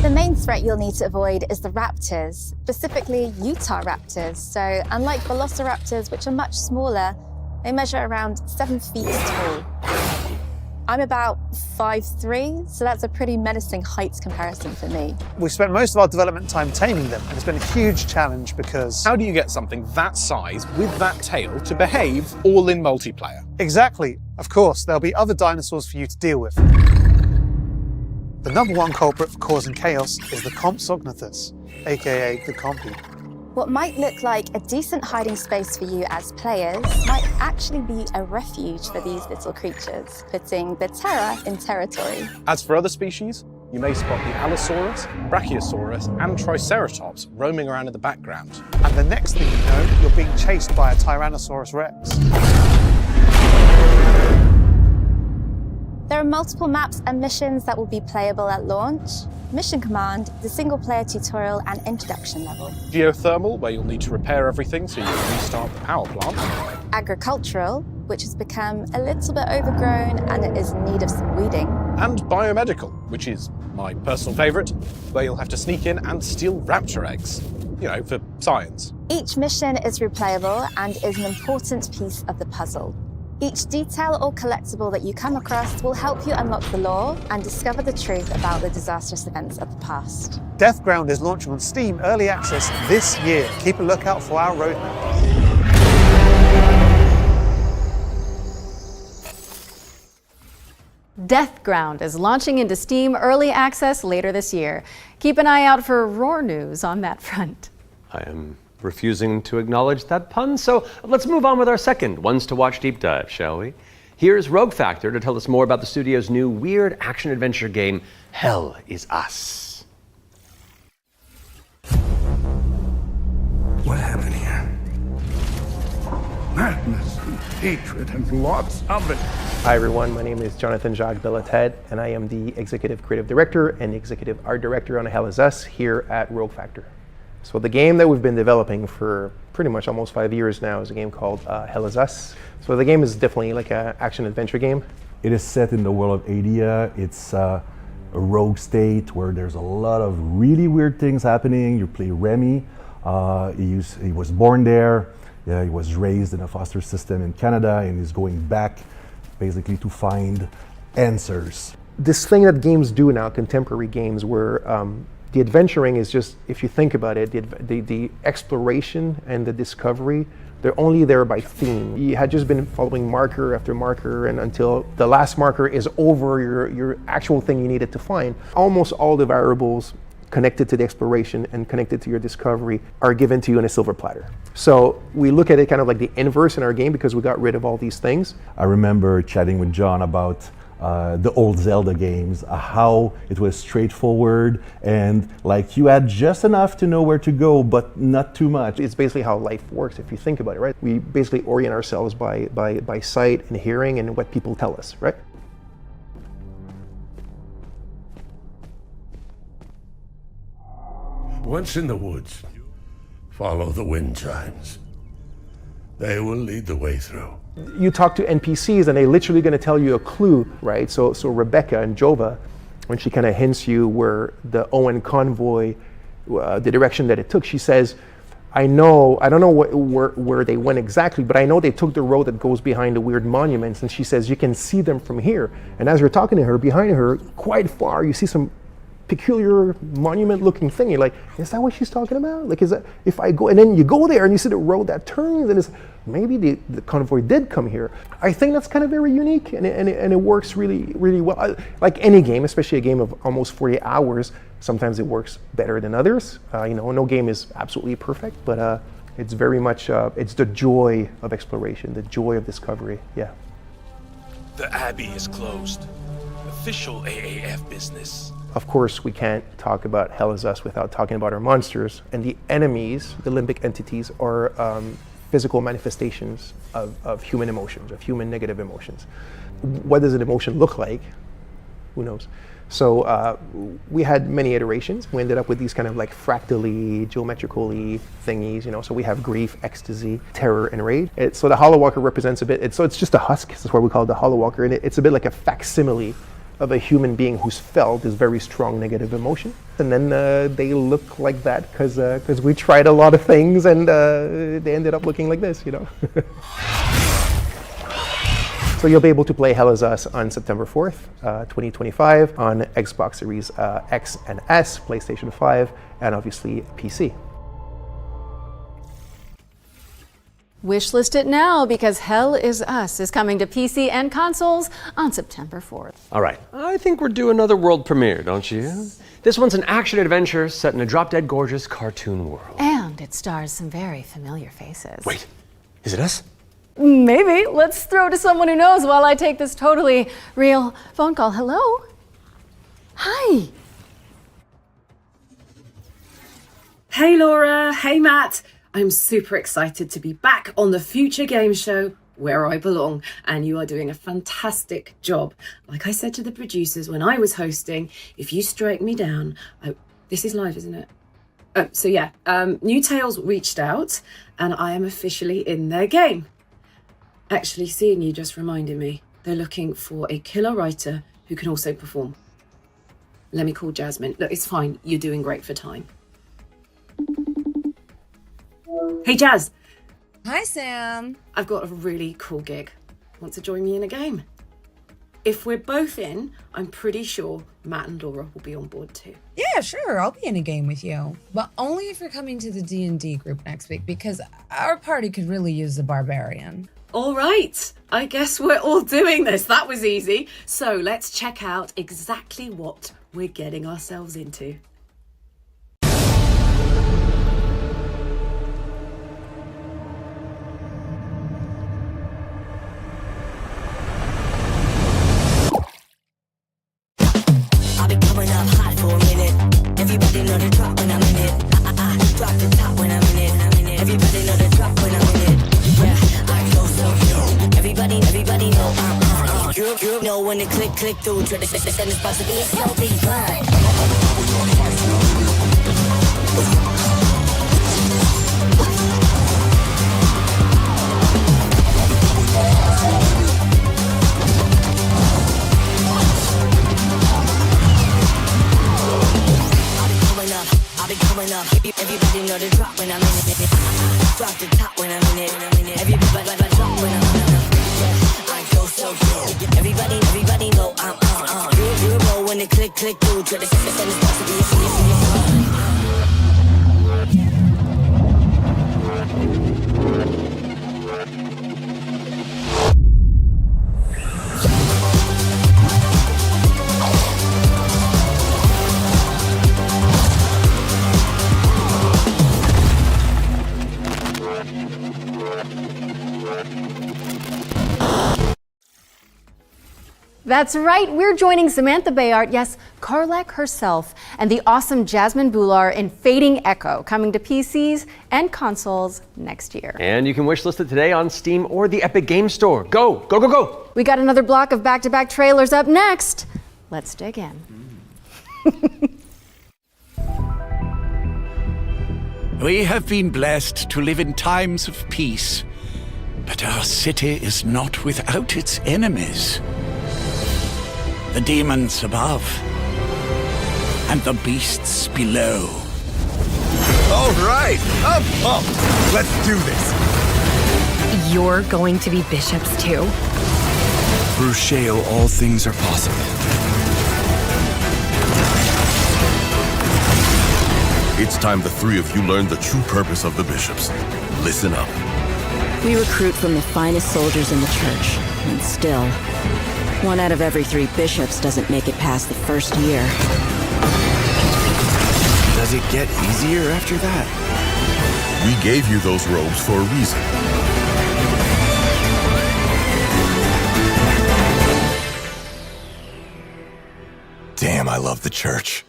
The main threat you'll need to avoid is the raptors, specifically Utah raptors. So unlike velociraptors, which are much smaller, they measure around 7 feet tall. I'm about 5'3", so that's a pretty menacing height comparison for me. We've spent most of our development time taming them, and it's been a huge challenge because... How do you get something that size with that tail to behave all in multiplayer? Exactly. Of course, there'll be other dinosaurs for you to deal with. The #1 culprit for causing chaos is the Compsognathus, aka the Compy. What might look like a decent hiding space for you as players might actually be a refuge for these little creatures, putting the terror in territory. As for other species, you may spot the Allosaurus, Brachiosaurus, and Triceratops roaming around in the background. And the next thing you know, you're being chased by a Tyrannosaurus Rex. There are multiple maps and missions that will be playable at launch. Mission Command, the single-player tutorial and introduction level. Geothermal, where you'll need to repair everything so you can restart the power plant. Agricultural, which has become a little bit overgrown and it is in need of some weeding. And Biomedical, which is my personal favourite, where you'll have to sneak in and steal raptor eggs. You know, for science. Each mission is replayable and is an important piece of the puzzle. Each detail or collectible that you come across will help you unlock the lore and discover the truth about the disastrous events of the past. Deathground is launching on Steam Early Access this year. Keep a lookout for our roadmap. Deathground is launching into Steam Early Access later this year. Keep an eye out for Roar news on that front. I am refusing to acknowledge that pun, so let's move on with our second Ones to Watch deep dive, shall we? Here's Rogue Factor to tell us more about the studio's new weird action-adventure game, Hell Is Us. What happened here? Madness and hatred and lots of it. Hi everyone, my name is Jonathan Jacques Belated, and I am the Executive Creative Director and Executive Art Director on Hell Is Us here at Rogue Factor. So the game that we've been developing for pretty much almost 5 years now is a game called Hell Is Us. So the game is definitely like an action-adventure game. It is set in the world of Adia. It's a rogue state where there's a lot of really weird things happening. You play Remy. He was born there. Yeah, he was raised in a foster system in Canada, and he's going back basically to find answers. This thing that games do now, contemporary games, where the adventuring is just, if you think about it, the exploration and the discovery, they're only there by theme. You had just been following marker after marker, and until the last marker is over your actual thing you needed to find. Almost all the variables connected to the exploration and connected to your discovery are given to you in a silver platter. So we look at it kind of like the inverse in our game because we got rid of all these things. I remember chatting with John about the old Zelda games, how it was straightforward and like you had just enough to know where to go, but not too much. It's basically how life works if you think about it, right? We basically orient ourselves by sight and hearing and what people tell us, right? Once in the woods, follow the wind chimes. They will lead the way through. You talk to NPCs and they're literally going to tell you a clue, right? So Rebecca and Jova, when she kind of hints you where the Owen convoy, the direction that it took, she says, I don't know where they went exactly, but I know they took the road that goes behind the weird monuments. And she says, you can see them from here. And as you're talking to her, behind her, quite far, you see some peculiar monument looking thing. You're like, is that what she's talking about? Like, is that, if I go, and then you go there and you see the road that turns and it's, maybe the convoy did come here. I think that's kind of very unique and it works really, really well. Like any game, especially a game of almost 40 hours, sometimes it works better than others. No game is absolutely perfect, but it's very much, it's the joy of exploration, the joy of discovery, yeah. The Abbey is closed. Official AAF business. Of course, we can't talk about Hell Is Us without talking about our monsters. And the enemies, the limbic entities, are physical manifestations of human emotions, of human negative emotions. What does an emotion look like? Who knows? So we had many iterations. We ended up with these kind of like fractally, geometrically thingies, So we have grief, ecstasy, terror, and rage. So the Hollow Walker represents a bit, so it's just a husk. That's why we call it the Hollow Walker. And it's a bit like a facsimile of a human being who's felt this very strong negative emotion. And then they look like that because we tried a lot of things and they ended up looking like this, So you'll be able to play Hell Is Us on September 4th, 2025 on Xbox Series X and S, PlayStation 5, and obviously PC. Wishlist it now because Hell Is Us is coming to PC and consoles on September 4th. All right, I think we're due another world premiere, don't you? This one's an action-adventure set in a drop-dead gorgeous cartoon world. And And it stars some very familiar faces. Wait, is it us? Maybe. Let's throw to someone who knows while I take this totally real phone call. Hello? Hi. Hey Laura, hey Matt. I'm super excited to be back on the Future Game Show where I belong, and you are doing a fantastic job. Like I said to the producers when I was hosting, if you strike me down, this is live, isn't it? So yeah, New Tales reached out and I am officially in their game. Actually, seeing you just reminded me, they're looking for a killer writer who can also perform. Let me call Jasmine. Look, it's fine. You're doing great for time. Hey, Jazz. Hi, Sam. I've got a really cool gig. Want to join me in a game? If we're both in, I'm pretty sure Matt and Laura will be on board too. Yeah, sure. I'll be in a game with you. But only if you're coming to the D&D group next week, because our party could really use the barbarian. All right. I guess we're all doing this. That was easy. So let's check out exactly what we're getting ourselves into. When it click through to the system, it's supposed to be a selfie fun. I'll be coming up. Everybody know the drop when I'm in it. Drop the top when I'm in it. Everybody drop when I'm in it. Everybody know I'm you know when it click through to the system, it's supposed to be a That's right, we're joining Samantha Bayard, yes, Karlak herself, and the awesome Jasmine Bular in Fading Echo, coming to PCs and consoles next year. And you can wishlist it today on Steam or the Epic Games Store. Go, go, go, go! We got another block of back-to-back trailers up next. Let's dig in. We have been blessed to live in times of peace, but our city is not without its enemies. The demons above, and the beasts below. All right, I'm pumped. Let's do this. You're going to be bishops too? Through Shale, all things are possible. It's time the three of you learn the true purpose of the bishops. Listen up. We recruit from the finest soldiers in the church, and still, 1 out of every 3 bishops doesn't make it past the first year. Does it get easier after that? We gave you those robes for a reason. Damn, I love the church.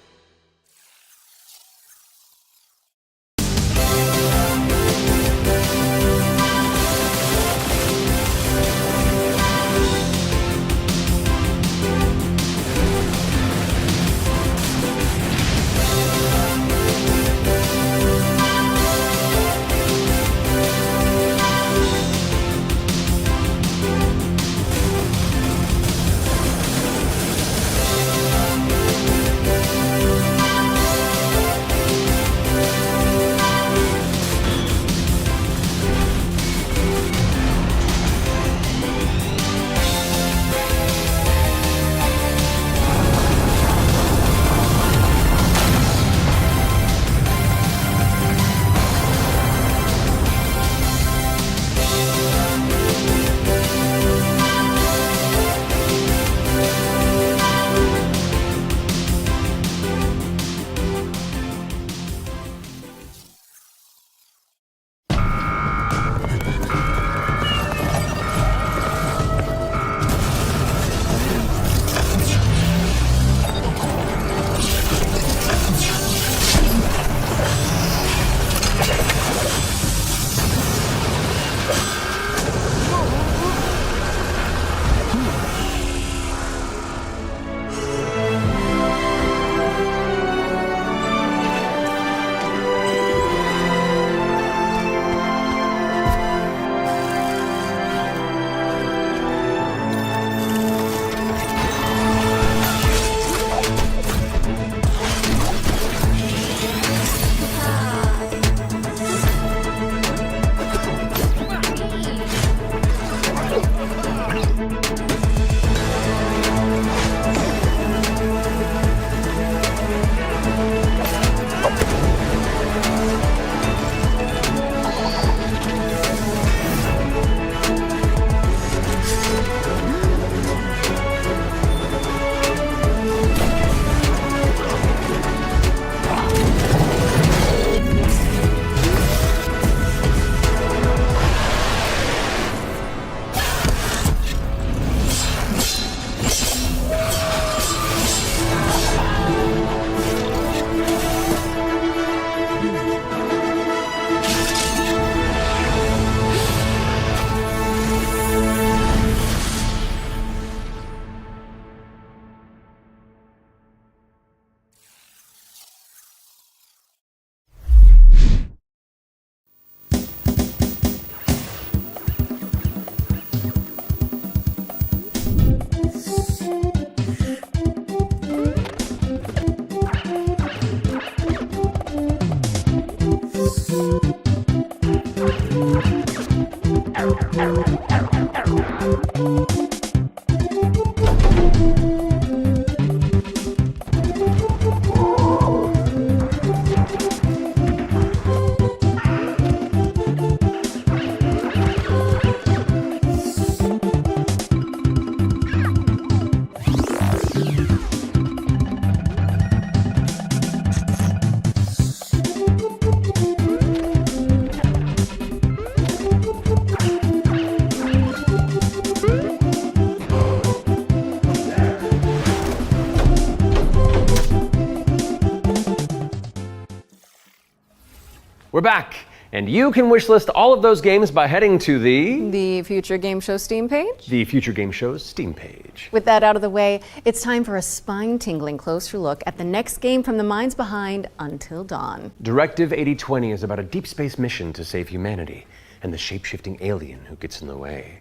We're back, and you can wishlist all of those games by heading to the Future Game Show Steam page. The Future Game Show's Steam page. With that out of the way, it's time for a spine-tingling closer look at the next game from the minds behind Until Dawn. Directive 8020 is about a deep space mission to save humanity and the shape-shifting alien who gets in the way.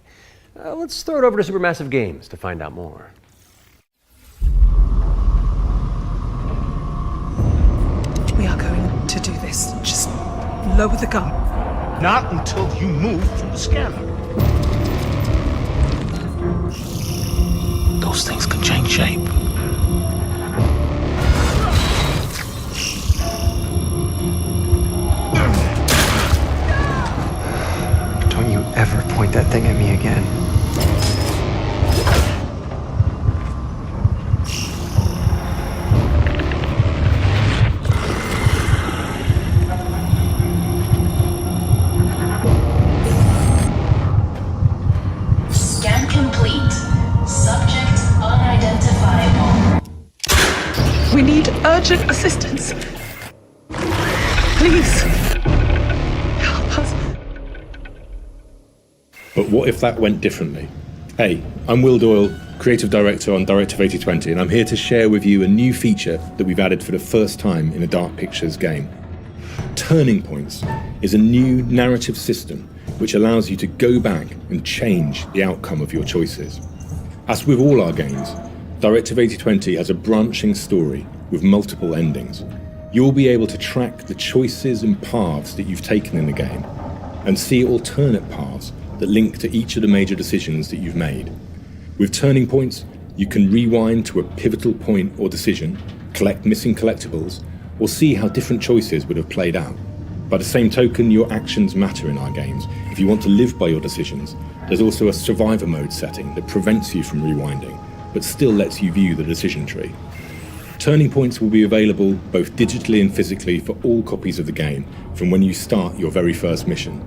Let's throw it over to Supermassive Games to find out more. We are going to do this. Just lower the gun. Not until you move from the scanner. Those things can change shape. Don't you ever point that thing at me again. Scan complete. Subject unidentifiable. We need urgent assistance. Please. Help us. But what if that went differently? Hey, I'm Will Doyle, Creative Director on Directive 8020, and I'm here to share with you a new feature that we've added for the first time in a Dark Pictures game. Turning Points is a new narrative system which allows you to go back and change the outcome of your choices. As with all our games, Directive 8020 has a branching story with multiple endings. You'll be able to track the choices and paths that you've taken in the game and see alternate paths that link to each of the major decisions that you've made. With Turning Points, you can rewind to a pivotal point or decision, collect missing collectibles, or see how different choices would have played out. By the same token, your actions matter in our games. If you want to live by your decisions, there's also a survivor mode setting that prevents you from rewinding, but still lets you view the decision tree. Turning Points will be available both digitally and physically for all copies of the game from when you start your very first mission.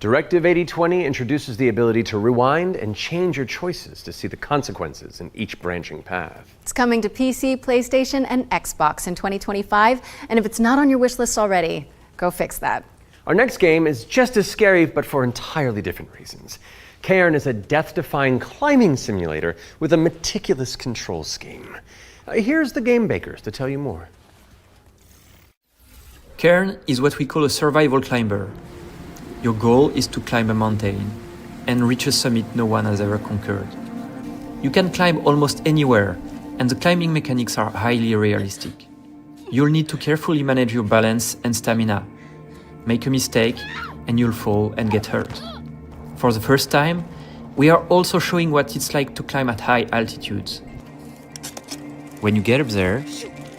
Directive 8020 introduces the ability to rewind and change your choices to see the consequences in each branching path. It's coming to PC, PlayStation, and Xbox in 2025, and if it's not on your wish list already, go fix that. Our next game is just as scary, but for entirely different reasons. Kairen is a death-defying climbing simulator with a meticulous control scheme. Here's the game bakers to tell you more. Kairen is what we call a survival climber. Your goal is to climb a mountain and reach a summit no one has ever conquered. You can climb almost anywhere, and the climbing mechanics are highly realistic. You'll need to carefully manage your balance and stamina. Make a mistake, and you'll fall and get hurt. For the first time, we are also showing what it's like to climb at high altitudes. When you get up there,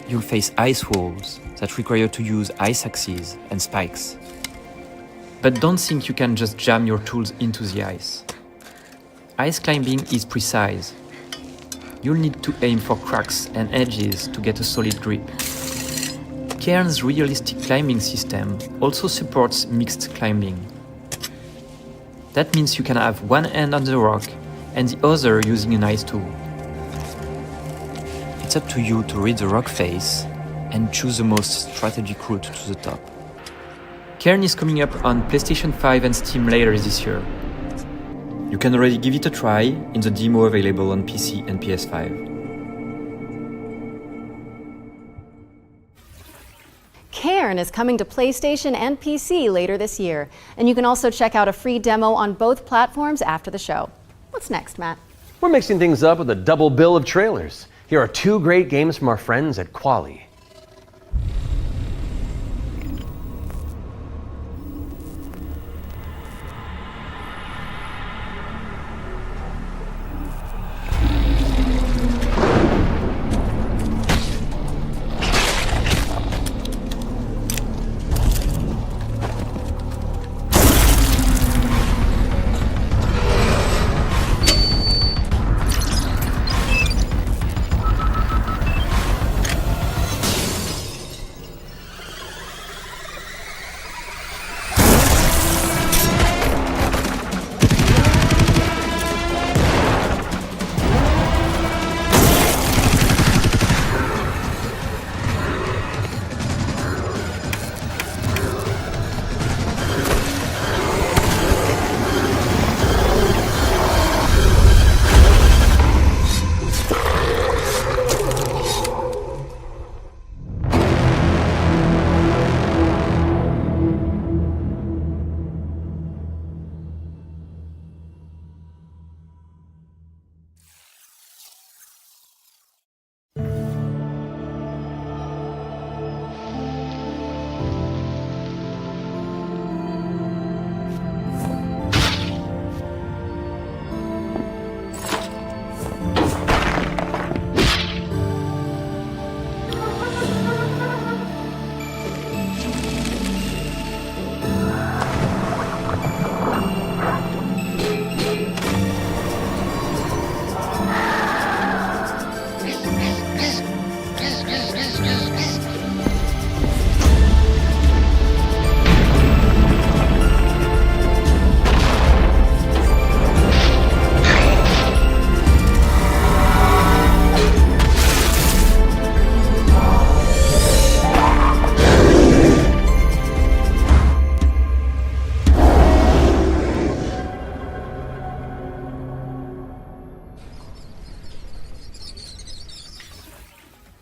you'll face ice walls that require you to use ice axes and spikes. But don't think you can just jam your tools into the ice. Ice climbing is precise. You'll need to aim for cracks and edges to get a solid grip. Kairen's realistic climbing system also supports mixed climbing. That means you can have one hand on the rock and the other using an ice tool. It's up to you to read the rock face and choose the most strategic route to the top. Kairen is coming up on PlayStation 5 and Steam later this year. You can already give it a try in the demo available on PC and PS5. Kairen is coming to PlayStation and PC later this year, and you can also check out a free demo on both platforms after the show. What's next, Matt? We're mixing things up with a double bill of trailers. Here are two great games from our friends at Quali.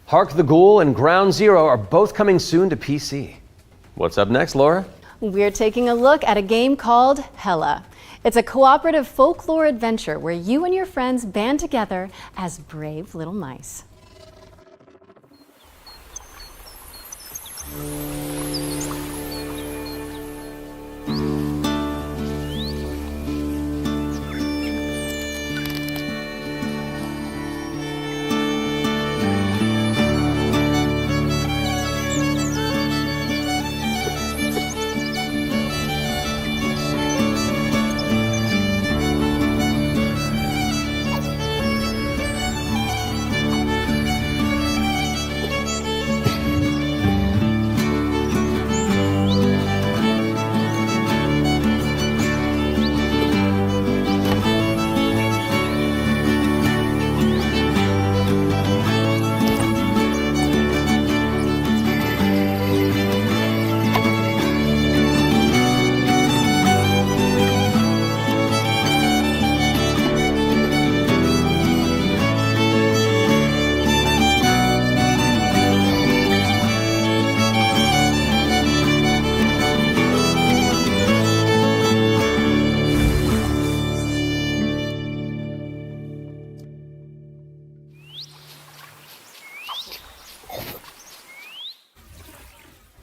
Hark the Ghoul and Ground Zero are both coming soon to PC. What's up next, Laura? We're taking a look at a game called Hela. It's a cooperative folklore adventure where you and your friends band together as brave little mice.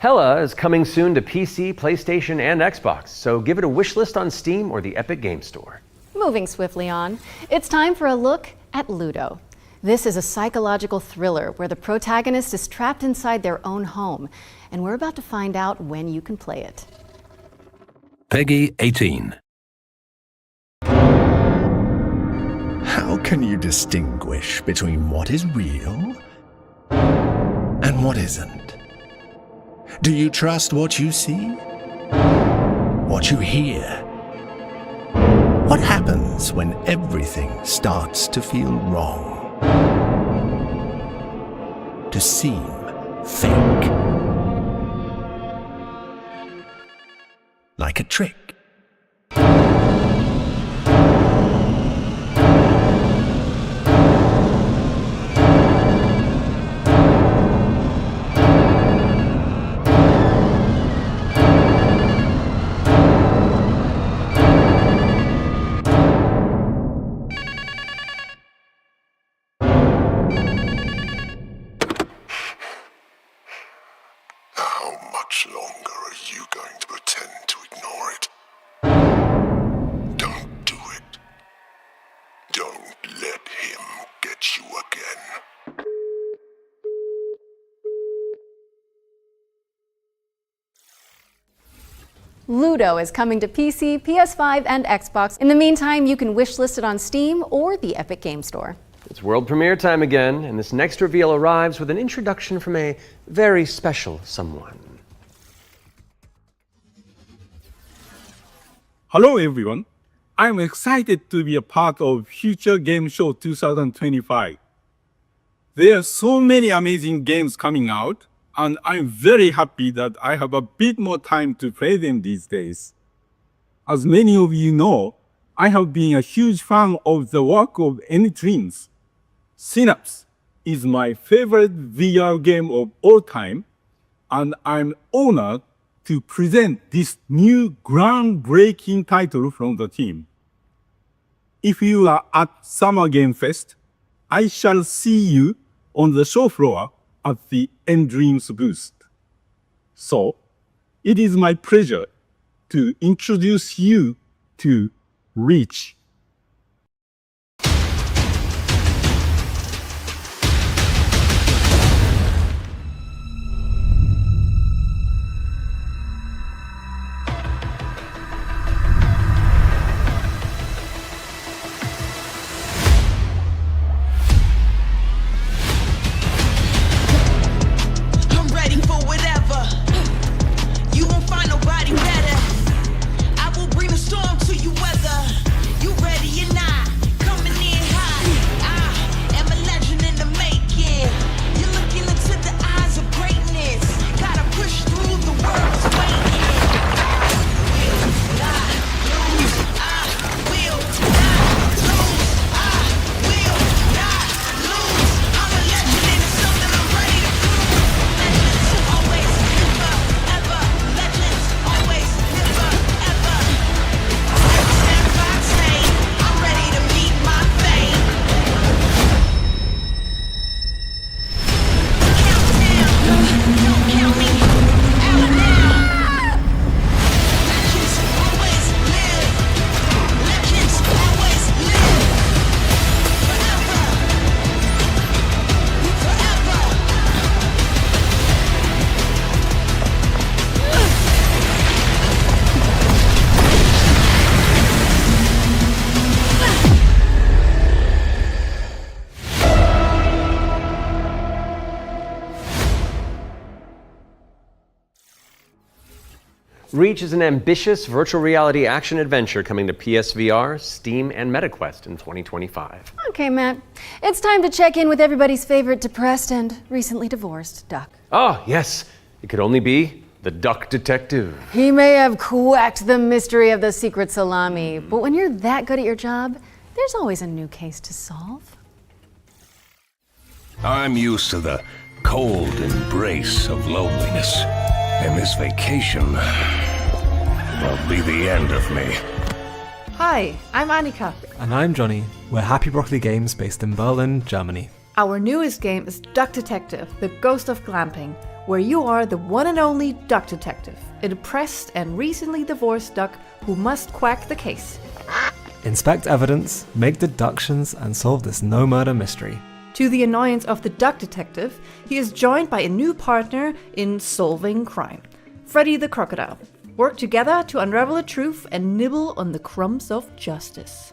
Hela is coming soon to PC, PlayStation, and Xbox, so give it a wish list on Steam or the Epic Games Store. Moving swiftly on, it's time for a look at Ludo. This is a psychological thriller where the protagonist is trapped inside their own home, and we're about to find out when you can play it. Peggy 18. How can you distinguish between what is real and what isn't? Do you trust what you see? What you hear? What happens when everything starts to feel wrong? To seem fake? Like a trick? Ludo is coming to PC, PS5, and Xbox. In the meantime, you can wishlist it on Steam or the Epic Game Store. It's world premiere time again, and this next reveal arrives with an introduction from a very special someone. Hello everyone. I'm excited to be a part of Future Game Show 2025. There are so many amazing games coming out, and I'm very happy that I have a bit more time to play them these days. As many of you know, I have been a huge fan of the work of N-Dreams. Synapse is my favorite VR game of all time, and I'm honored to present this new groundbreaking title from the team. If you are at Summer Game Fest, I shall see you on the show floor at the N-Dreams booth. So, it is my pleasure to introduce you to Reach. Reach is an ambitious virtual reality action adventure coming to PSVR, Steam, and MetaQuest in 2025. Okay, Matt, it's time to check in with everybody's favorite depressed and recently divorced duck. Oh, yes, it could only be the Duck Detective. He may have cracked the mystery of the secret salami, but when you're that good at your job, there's always a new case to solve. I'm used to the cold embrace of loneliness, and this vacation will be the end of me. Hi, I'm Annika. And I'm Johnny. We're Happy Broccoli Games based in Berlin, Germany. Our newest game is Duck Detective, the Ghost of Glamping, where you are the one and only Duck Detective, a depressed and recently divorced duck who must quack the case. Inspect evidence, make deductions, and solve this no-murder mystery. To the annoyance of the Duck Detective, he is joined by a new partner in solving crime, Freddy the Crocodile. Work together to unravel the truth and nibble on the crumbs of justice.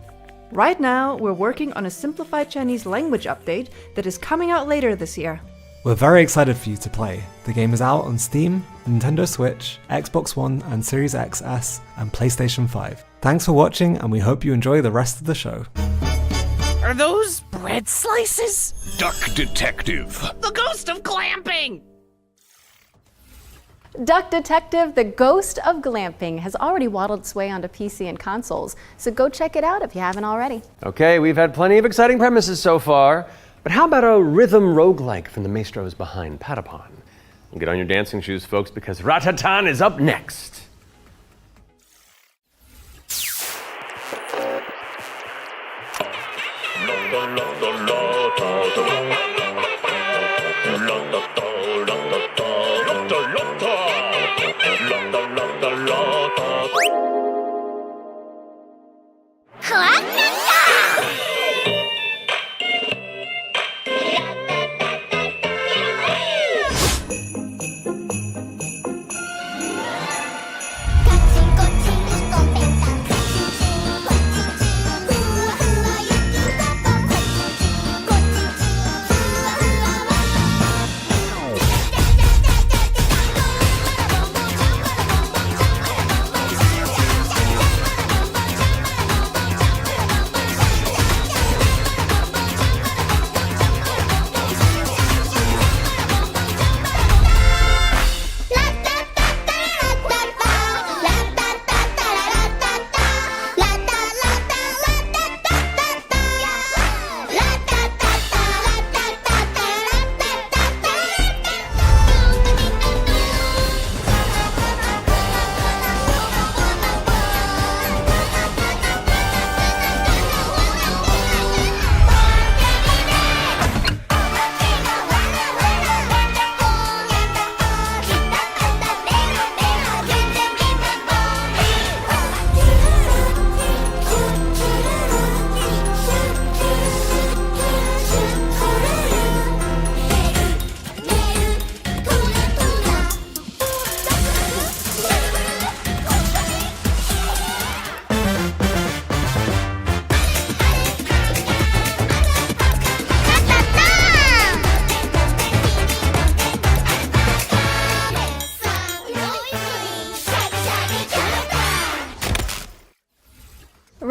Right now, we're working on a simplified Chinese language update that is coming out later this year. We're very excited for you to play. The game is out on Steam, Nintendo Switch, Xbox One and Series XS, and PlayStation 5. Thanks for watching, and we hope you enjoy the rest of the show. Are those bread slices? Duck Detective. The Ghost of Glamping! Duck Detective, the Ghost of Glamping has already waddled its way onto PC and consoles, so go check it out if you haven't already. Okay, we've had plenty of exciting premises so far, but how about a rhythm roguelike from the maestros behind Patapon? And get on your dancing shoes, folks, because Ratatan is up next.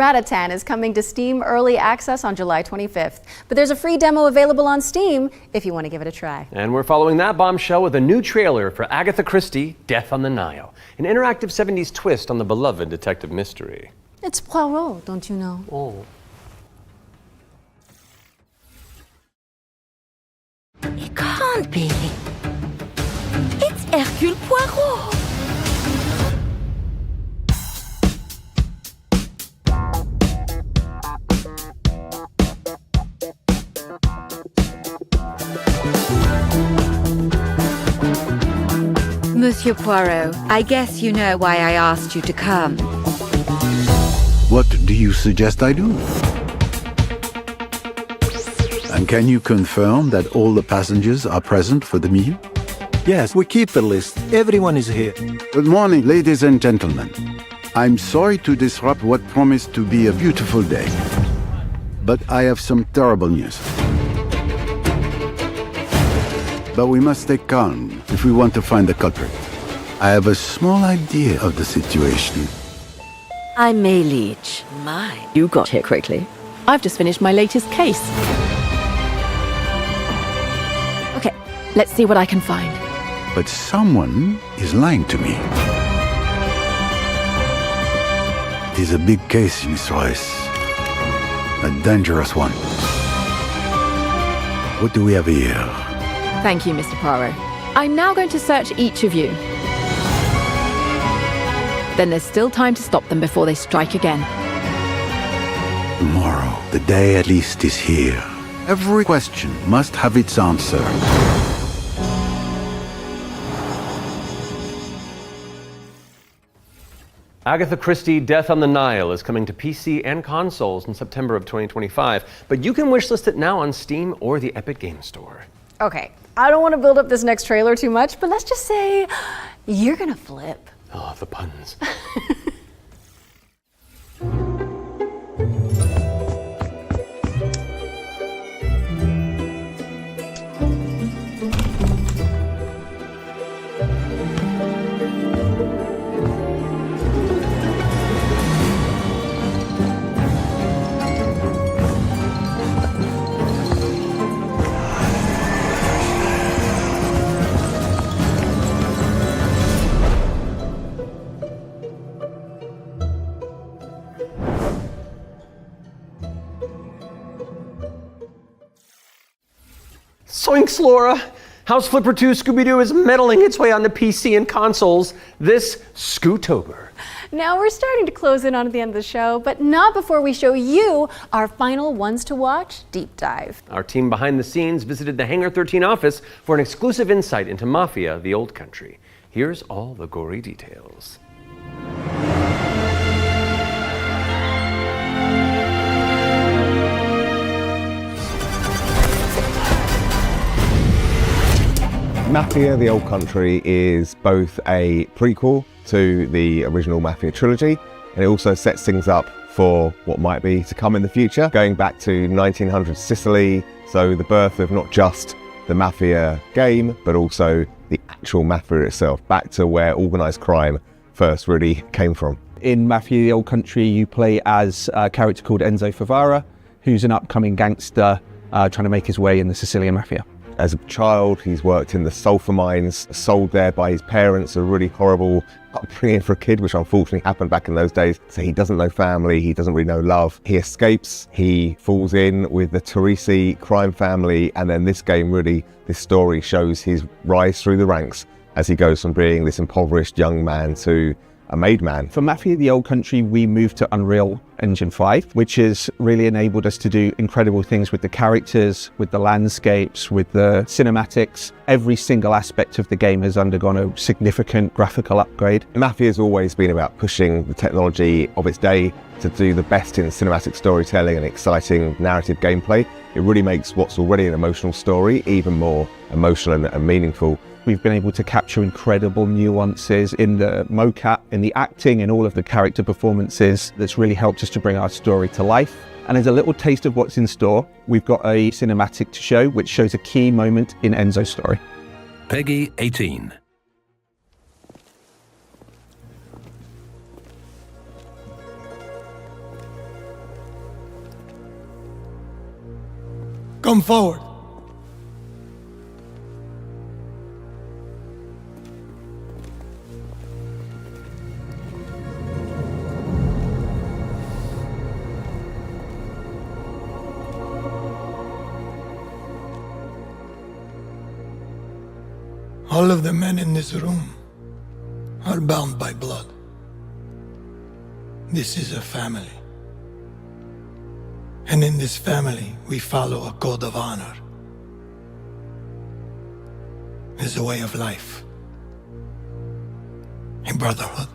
Ratatan is coming to Steam Early Access on July 25th. But there's a free demo available on Steam if you want to give it a try. And we're following that bombshell with a new trailer for Agatha Christie, Death on the Nile, an interactive 70s twist on the beloved detective mystery. It's Poirot, don't you know? Oh. It can't be. It's Hercule Poirot. Monsieur Poirot, I guess you know why I asked you to come. What do you suggest I do? And can you confirm that all the passengers are present for the meal? Yes, we keep the list. Everyone is here. Good morning, ladies and gentlemen. I'm sorry to disrupt what promised to be a beautiful day, but I have some terrible news. But we must stay calm if we want to find the culprit. I have a small idea of the situation. I'm May Leach. My, you got here quickly. I've just finished my latest case. Okay, let's see what I can find. But someone is lying to me. It is a big case, Miss Royce. A dangerous one. What do we have here? Thank you, Mr. Poirot. I'm now going to search each of you. Then there's still time to stop them before they strike again. Tomorrow, the day at least is here. Every question must have its answer. Agatha Christie, Death on the Nile is coming to PC and consoles in September of 2025, but you can wishlist it now on Steam or the Epic Games Store. Okay, I don't want to build up this next trailer too much, but let's just say you're gonna flip. Oh, the puns. Zoinks, Laura! House Flipper 2 Scooby-Doo is meddling its way onto PC and consoles this Scootober. Now we're starting to close in on the end of the show, but not before we show you our final ones to watch deep dive. Our team behind the scenes visited the Hangar 13 office for an exclusive insight into Mafia, the Old Country. Here's all the gory details. Mafia, the Old Country is both a prequel to the original Mafia trilogy, and it also sets things up for what might be to come in the future, going back to 1900 Sicily, so the birth of not just the Mafia game, but also the actual Mafia itself, back to where organised crime first really came from. In Mafia, the Old Country, you play as a character called Enzo Favara, who's an upcoming gangster trying to make his way in the Sicilian Mafia. As a child, he's worked in the sulfur mines, sold there by his parents, a really horrible upbringing for a kid, which unfortunately happened back in those days. So he doesn't know family, he doesn't really know love. He escapes, he falls in with the Teresi crime family, and then this game really, this story shows his rise through the ranks as he goes from being this impoverished young man to a made man. For Mafia, the Old Country, we moved to Unreal Engine 5, which has really enabled us to do incredible things with the characters, with the landscapes, with the cinematics. Every single aspect of the game has undergone a significant graphical upgrade. Mafia has always been about pushing the technology of its day to do the best in cinematic storytelling and exciting narrative gameplay. It really makes what's already an emotional story even more emotional and meaningful. We've been able to capture incredible nuances in the mocap, in the acting, in all of the character performances. That's really helped us to bring our story to life. And as a little taste of what's in store, we've got a cinematic to show, which shows a key moment in Enzo's story. Peggy 18. Come forward. All of the men in this room are bound by blood. This is a family. And in this family, we follow a code of honor. It's a way of life. A brotherhood.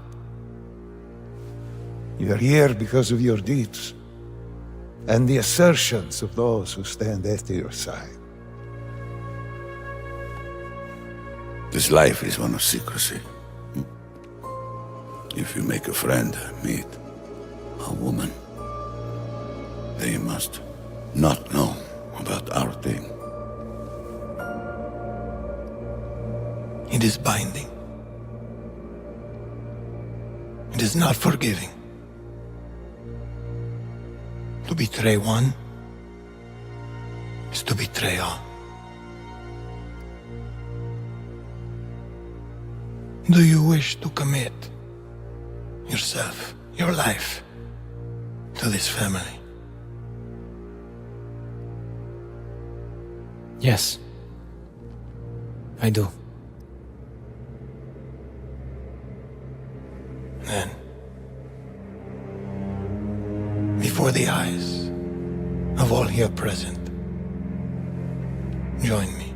You're here because of your deeds and the assertions of those who stand at your side. This life is one of secrecy. If you make a friend, meet a woman, they must not know about our thing. It is binding. It is not forgiving. To betray one is to betray all. Do you wish to commit yourself, your life, to this family? Yes, I do. Then, before the eyes of all here present, join me.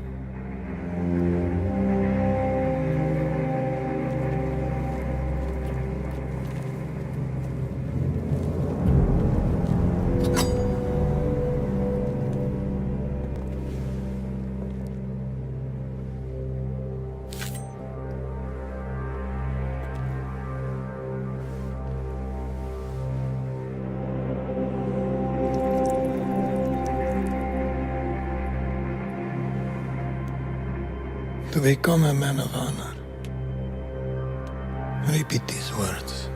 To become a man of honor, repeat these words.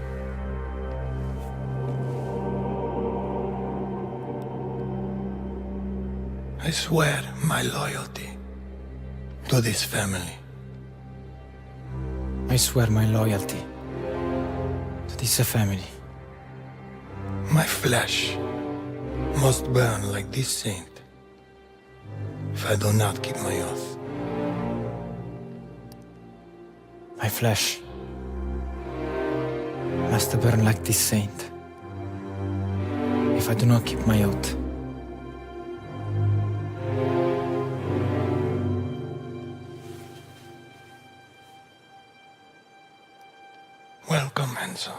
I swear my loyalty to this family. I swear my loyalty to this family. My flesh must burn like this saint if I do not keep my oath. My flesh must burn like this saint if I do not keep my oath. Welcome, Enzo.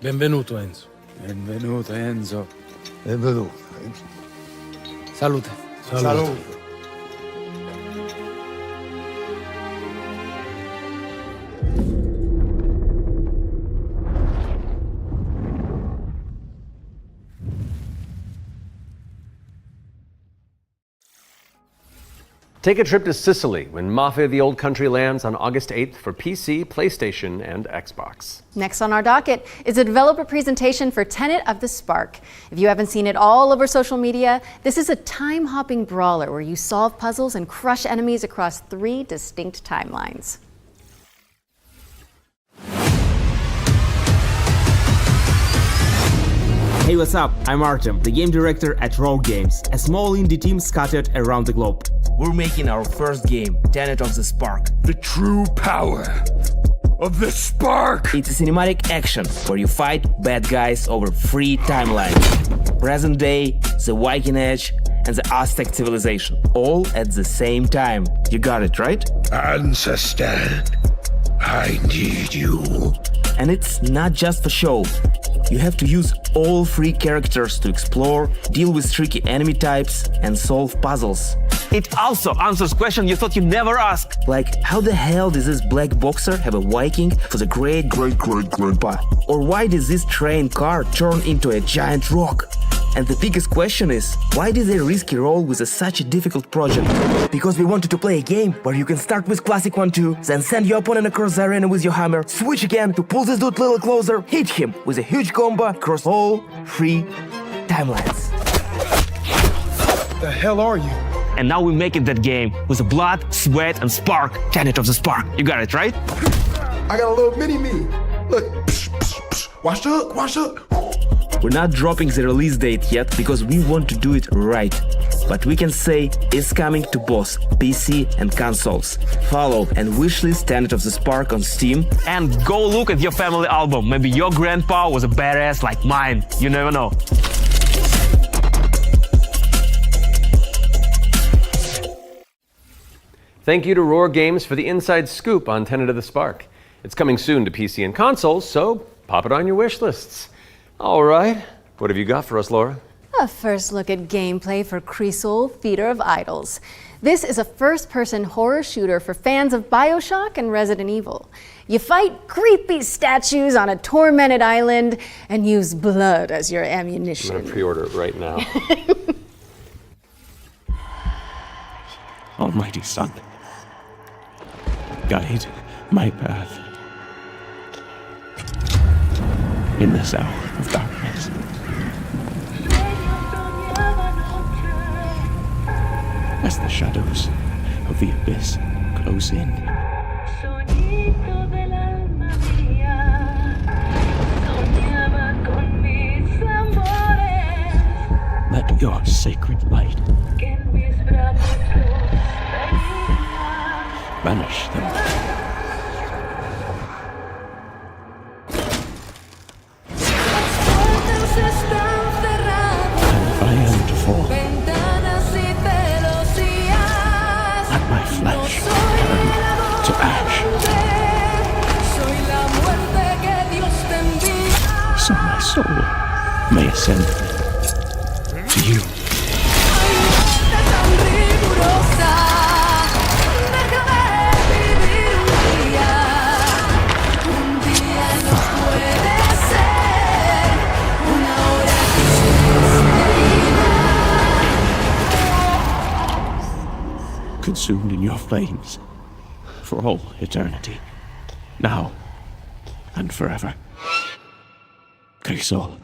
Benvenuto, Enzo. Benvenuto, Enzo. Benvenuto, Enzo. Salute. Salute. Take a trip to Sicily when Mafia the Old Country lands on August 8th for PC, PlayStation, and Xbox. Next on our docket is a developer presentation for Tenet of the Spark. If you haven't seen it all over social media, this is a time-hopping brawler where you solve puzzles and crush enemies across 3 distinct timelines. Hey, what's up? I'm Artem, the game director at AHOY Games, a small indie team scattered around the globe. We're making our first game, Tenet of the Spark. The true power of the Spark! It's a cinematic action where you fight bad guys over 3 timelines. Present day, the Viking Age, and the Aztec civilization, all at the same time. You got it, right? Ancestor, I need you. And it's not just for show. You have to use all 3 characters to explore, deal with tricky enemy types, and solve puzzles. It also answers questions you thought you'd never ask. Like, how the hell does this black boxer have a Viking for the great-great-great-grandpa? Or why does this train car turn into a giant rock? And the biggest question is, why did they risk a role with such a difficult project? Because we wanted to play a game where you can start with classic 1-2, then send your opponent across the arena with your hammer, switch again to pull this dude a little closer, hit him with a huge combo across all 3 timelines. the hell are you? And now we're making that game with the blood, sweat, and spark. Planet of the Spark. You got it, right? I got a little mini-me. Look, watch the hook, watch the hook. We're not dropping the release date yet because we want to do it right. But we can say it's coming to both PC and consoles. Follow and wishlist Planet of the Spark on Steam. And go look at your family album. Maybe your grandpa was a badass like mine. You never know. Thank you to Roar Games for the inside scoop on Tenet of the Spark. It's coming soon to PC and consoles, so pop it on your wish lists. All right, what have you got for us, Laura? A first look at gameplay for Crisol, Feeder of Idols. This is a first-person horror shooter for fans of BioShock and Resident Evil. You fight creepy statues on a tormented island and use blood as your ammunition. I'm gonna pre-order it right now. Almighty Son, guide my path in this hour of darkness. As the shadows of the abyss close in, let your sacred light banish them. And if I am to fall, let my flesh turn to ash, so my soul may ascend to you. Consumed in your flames for all eternity, now and forever. Crisol.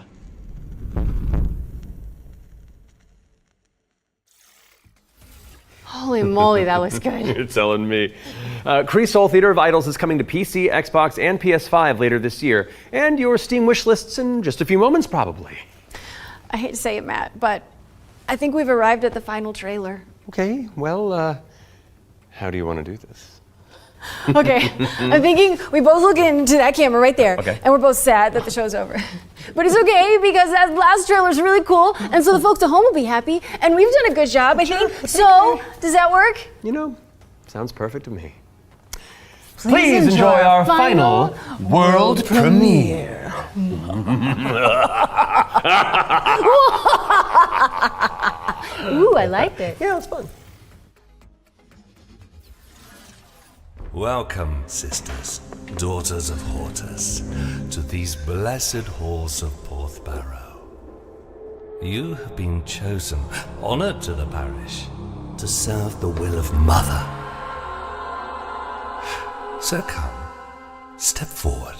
Holy moly, that looks good. You're telling me. Crisol Theater of Idols is coming to PC, Xbox, and PS5 later this year, and your Steam wish lists in just a few moments, probably. I hate to say it, Matt, but I think we've arrived at the final trailer. Okay, well, how do you want to do this? Okay, I'm thinking we both look into that camera right there, Okay. and we're both sad that the show's over. But it's okay because that last trailer's really cool, and so the folks at home will be happy, and we've done a good job, I think. So, does that work? You know, sounds perfect to me. Please enjoy our final world premiere. Ooh, I liked it. Yeah, it's fun. Welcome, sisters, daughters of Hortus, to these blessed halls of Porthbarrow. You have been chosen, honored to the parish, to serve the will of Mother. So come, step forward.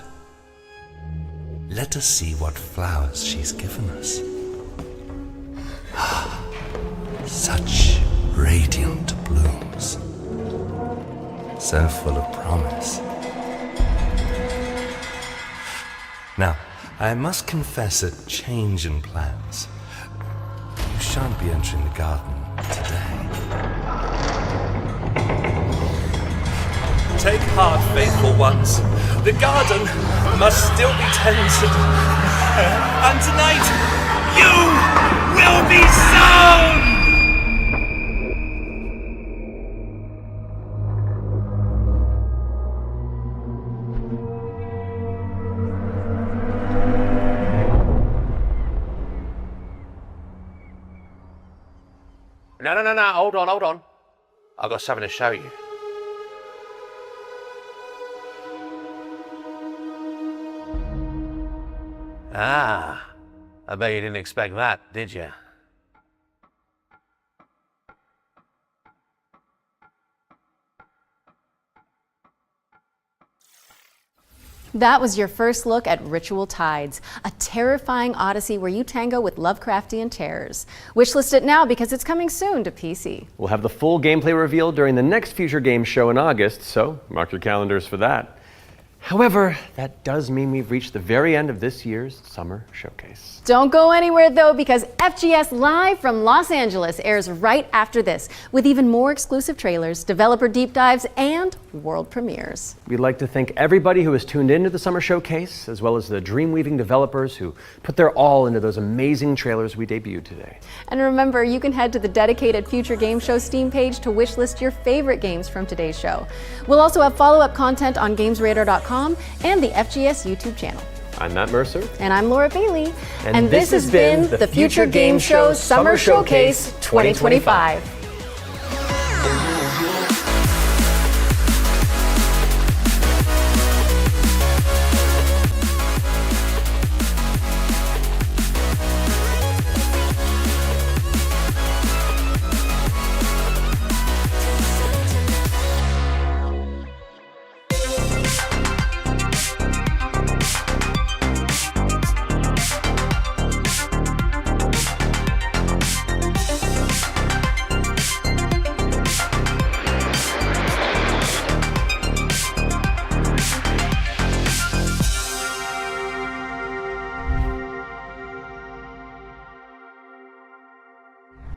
Let us see what flowers she's given us. Such radiant blooms. So full of promise. Now, I must confess a change in plans. You shan't be entering the garden today. Take heart, faithful ones. The garden must still be tended. And tonight, you will be sown! No, hold on. I've got something to show you. Ah, I bet you didn't expect that, did you? That was your first look at Ritual Tides, a terrifying odyssey where you tango with Lovecraftian terrors. Wishlist it now because it's coming soon to PC. We'll have the full gameplay revealed during the next Future Games show in August, so mark your calendars for that. However, that does mean we've reached the very end of this year's Summer Showcase. Don't go anywhere though, because FGS Live from Los Angeles airs right after this, with even more exclusive trailers, developer deep dives, and world premieres. We'd like to thank everybody who has tuned into the Summer Showcase, as well as the Dreamweaving developers who put their all into those amazing trailers we debuted today. And remember, you can head to the dedicated Future Game Show Steam page to wishlist your favorite games from today's show. We'll also have follow-up content on GamesRadar.com and the FGS YouTube channel. I'm Matt Mercer. And I'm Laura Bailey. And this has been the Future Game Show Summer Showcase 2025.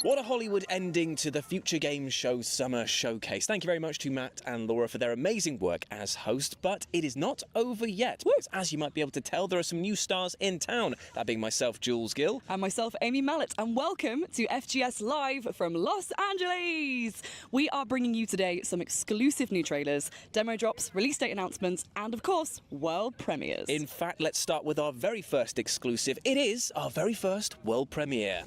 What a Hollywood ending to the Future Games Show Summer Showcase. Thank you very much to Matt and Laura for their amazing work as host, but it is not over yet. Because as you might be able to tell, there are some new stars in town. That being myself, Jules Gill. And myself, Amy Mallet. And welcome to FGS Live from Los Angeles. We are bringing you today some exclusive new trailers, demo drops, release date announcements, and of course, world premieres. In fact, let's start with our very first exclusive. It is our very first world premiere.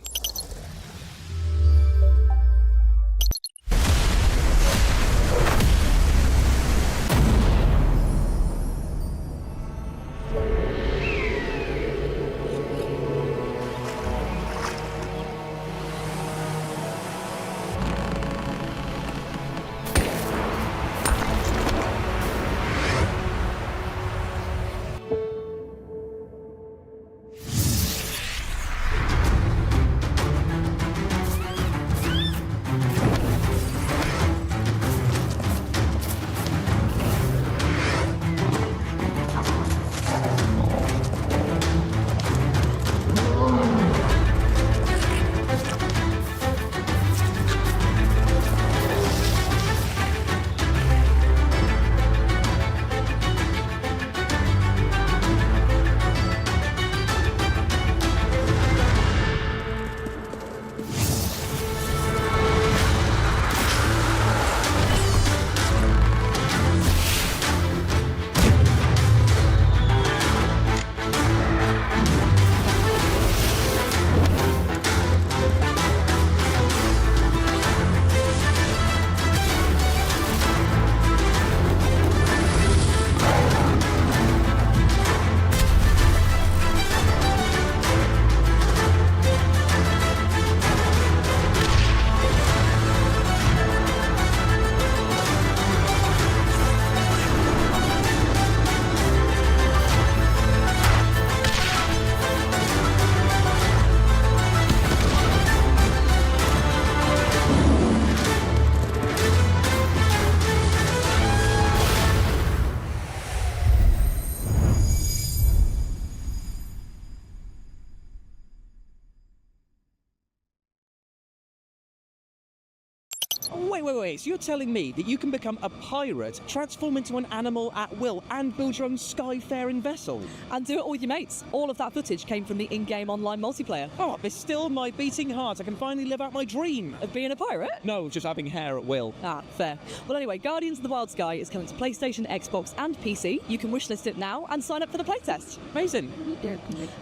Wait, so you're telling me that you can become a pirate, transform into an animal at will, and build your own skyfaring vessel? And do it all with your mates. All of that footage came from the in-game online multiplayer. Oh, there's still my beating heart. I can finally live out my dream. Of being a pirate? No, just having hair at will. Ah, fair. Well, anyway, Guardians of the Wild Sky is coming to PlayStation, Xbox, and PC. You can wishlist it now and sign up for the playtest. Amazing.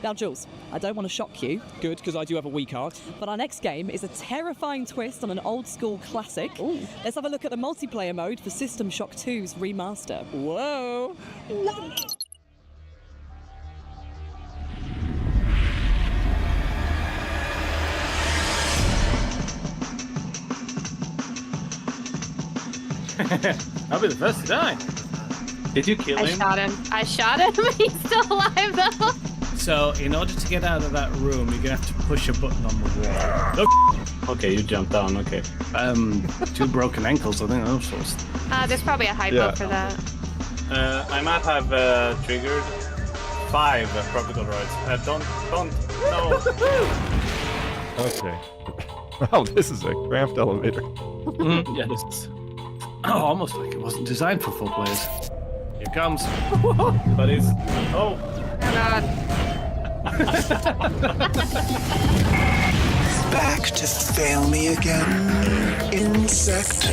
Now, Jules, I don't want to shock you. Good, because I do have a weak heart. But our next game is a terrifying twist on an old-school classic. Ooh. Let's have a look at the multiplayer mode for System Shock 2's remaster. Whoa! I'll be the first to die. Did you kill him? I shot him. He's still alive though. So, in order to get out of that room, you're gonna have to push a button on the wall. Oh, okay, you jumped down. Okay. 2 broken ankles. I think those sorts. There's probably a hypo for that. I might have triggered 5 tropical rides. Don't, no. Okay. Oh, this is a cramped elevator. Yeah, this is almost like it wasn't designed for full players. Here comes. But it's... Oh. God. Back to fail me again, insect.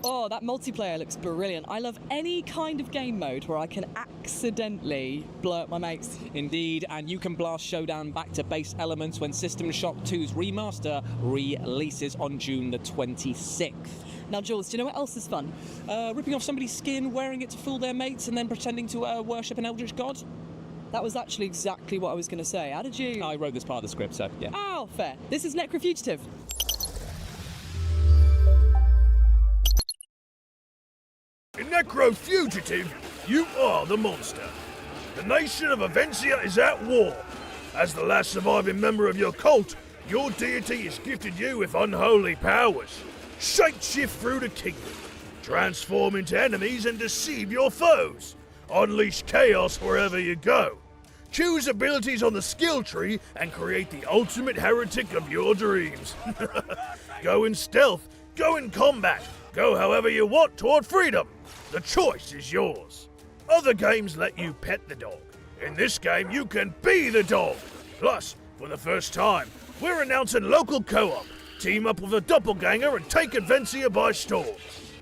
Oh, that multiplayer looks brilliant. I love any kind of game mode where I can accidentally blow up my mates. Indeed, and you can blast Showdown back to base elements when System Shock 2's remaster releases on June the 26th. Now, Jules, do you know what else is fun? Ripping off somebody's skin, wearing it to fool their mates, and then pretending to worship an eldritch god? That was actually exactly what I was going to say. How did you... I wrote this part of the script, so yeah. Oh, fair. This is Necrofugitive. In Necrofugitive, you are the monster. The nation of Avencia is at war. As the last surviving member of your cult, your deity has gifted you with unholy powers. Shapeshift through the kingdom, transform into enemies and deceive your foes. Unleash chaos wherever you go. Choose abilities on the skill tree and create the ultimate heretic of your dreams. Go in stealth, go in combat, go however you want toward freedom. The choice is yours. Other games let you pet the dog. In this game, you can be the dog. Plus, for the first time, we're announcing local co-op. Team up with a doppelganger and take Avencia by storm.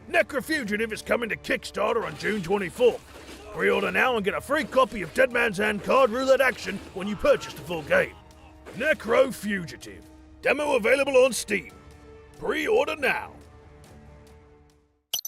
Necrofugitive is coming to Kickstarter on June 24th. Pre-order now and get a free copy of Dead Man's Hand card roulette action when you purchase the full game. Necrofugitive. Demo available on Steam. Pre-order now.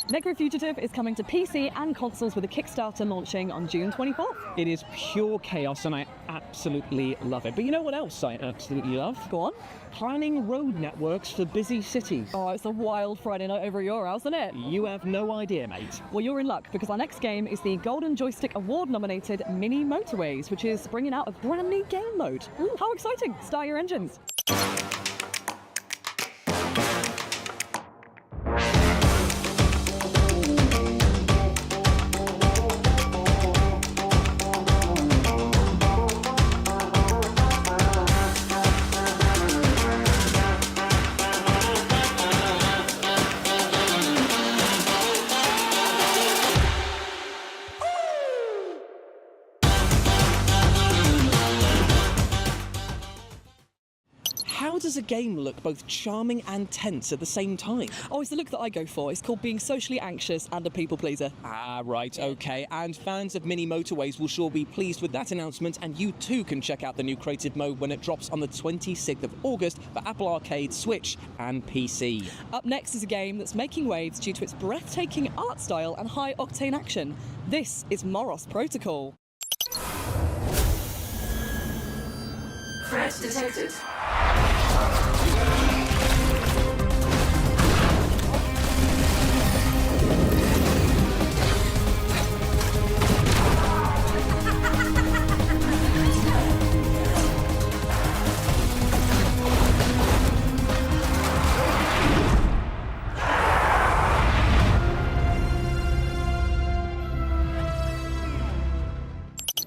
Necrofugitive is coming to PC and consoles with a Kickstarter launching on June 24th. It is pure chaos and I absolutely love it. But you know what else I absolutely love? Go on. Planning road networks for busy cities. Oh, it's a wild Friday night over at your house, isn't it? You have no idea, mate. Well, you're in luck because our next game is the Golden Joystick Award-nominated Mini Motorways, which is bringing out a brand new game mode. Ooh, how exciting! Start your engines. How does a game look both charming and tense at the same time? Oh, it's the look that I go for. It's called being socially anxious and a people pleaser. Ah, right, okay. And fans of Mini Motorways will sure be pleased with that announcement, and you too can check out the new creative mode when it drops on the 26th of August for Apple Arcade, Switch, and PC. Up next is a game that's making waves due to its breathtaking art style and high-octane action. This is Moros Protocol. Threat detected.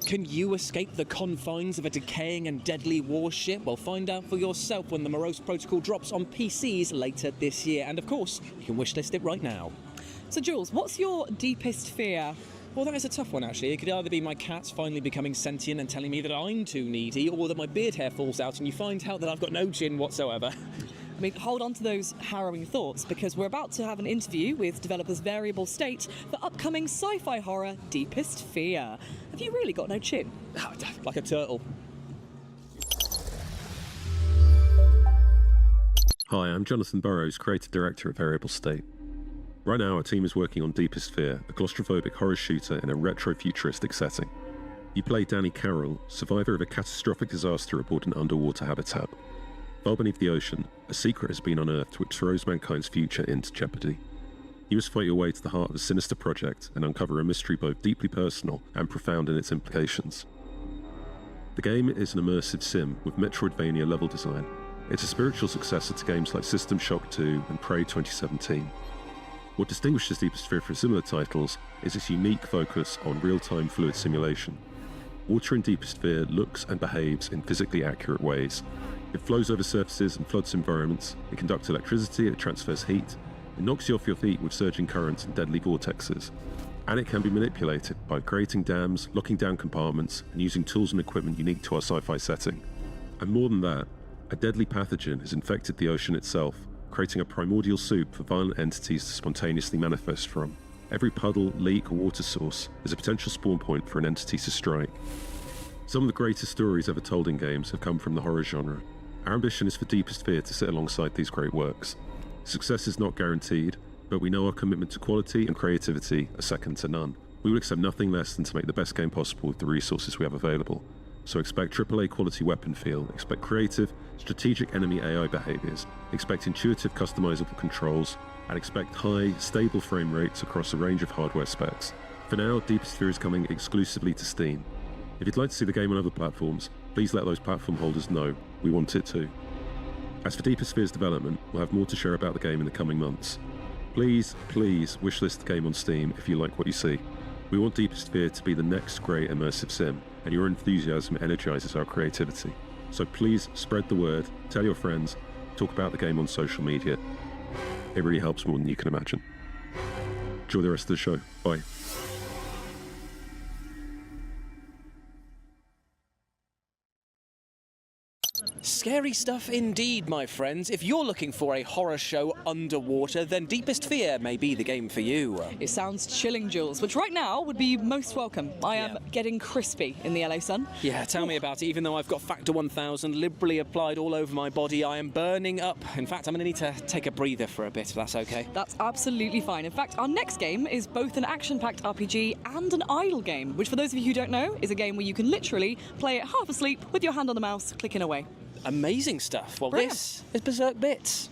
Can you escape the confines of a decaying and deadly warship? Well, find out for yourself when the Morose Protocol drops on PCs later this year. And of course, you can wishlist it right now. So, Jules, what's your deepest fear? Well, that is a tough one, actually. It could either be my cats finally becoming sentient and telling me that I'm too needy, or that my beard hair falls out and you find out that I've got no chin whatsoever. I mean, hold on to those harrowing thoughts, because we're about to have an interview with developers Variable State for upcoming sci-fi horror Deepest Fear. Have you really got no chin? Like a turtle. Hi, I'm Jonathan Burrows, Creative Director at Variable State. Right now, our team is working on Deepest Fear, a claustrophobic horror shooter in a retro-futuristic setting. You play Danny Carroll, survivor of a catastrophic disaster aboard an underwater habitat. Far beneath the ocean, a secret has been unearthed which throws mankind's future into jeopardy. You must fight your way to the heart of a sinister project and uncover a mystery both deeply personal and profound in its implications. The game is an immersive sim with Metroidvania level design. It's a spiritual successor to games like System Shock 2 and Prey 2017. What distinguishes Deepest Sphere from similar titles is its unique focus on real-time fluid simulation. Water in Deepest Sphere looks and behaves in physically accurate ways. It flows over surfaces and floods environments, it conducts electricity, it transfers heat, it knocks you off your feet with surging currents and deadly vortexes. And it can be manipulated by creating dams, locking down compartments, and using tools and equipment unique to our sci-fi setting. And more than that, a deadly pathogen has infected the ocean itself, creating a primordial soup for violent entities to spontaneously manifest from. Every puddle, leak, or water source is a potential spawn point for an entity to strike. Some of the greatest stories ever told in games have come from the horror genre. Our ambition is for Deepest Sphere to sit alongside these great works. Success is not guaranteed, but we know our commitment to quality and creativity are second to none. We will accept nothing less than to make the best game possible with the resources we have available. So expect AAA quality weapon feel, expect creative, strategic enemy AI behaviors, expect intuitive customizable controls, and expect high, stable frame rates across a range of hardware specs. For now, Deepest Sphere is coming exclusively to Steam. If you'd like to see the game on other platforms, please let those platform holders know. We want it too. As for Deepest Sphere's development, we'll have more to share about the game in the coming months. Please, please wishlist the game on Steam if you like what you see. We want Deepest Sphere to be the next great immersive sim, and your enthusiasm energizes our creativity. So please spread the word, tell your friends, talk about the game on social media. It really helps more than you can imagine. Enjoy the rest of the show. Bye. Scary stuff indeed, my friends. If you're looking for a horror show underwater, then Deepest Sphere may be the game for you. It sounds chilling, Jules, which right now would be most welcome. I am getting crispy in the LA sun. Yeah, tell me about it. Even though I've got Factor 1000 liberally applied all over my body, I am burning up. In fact, I'm going to need to take a breather for a bit, if that's okay. That's absolutely fine. In fact, our next game is both an action-packed RPG and an idle game, which for those of you who don't know, is a game where you can literally play it half asleep with your hand on the mouse, clicking away. Amazing stuff. Well, Brilliant. This is Berserk Bits.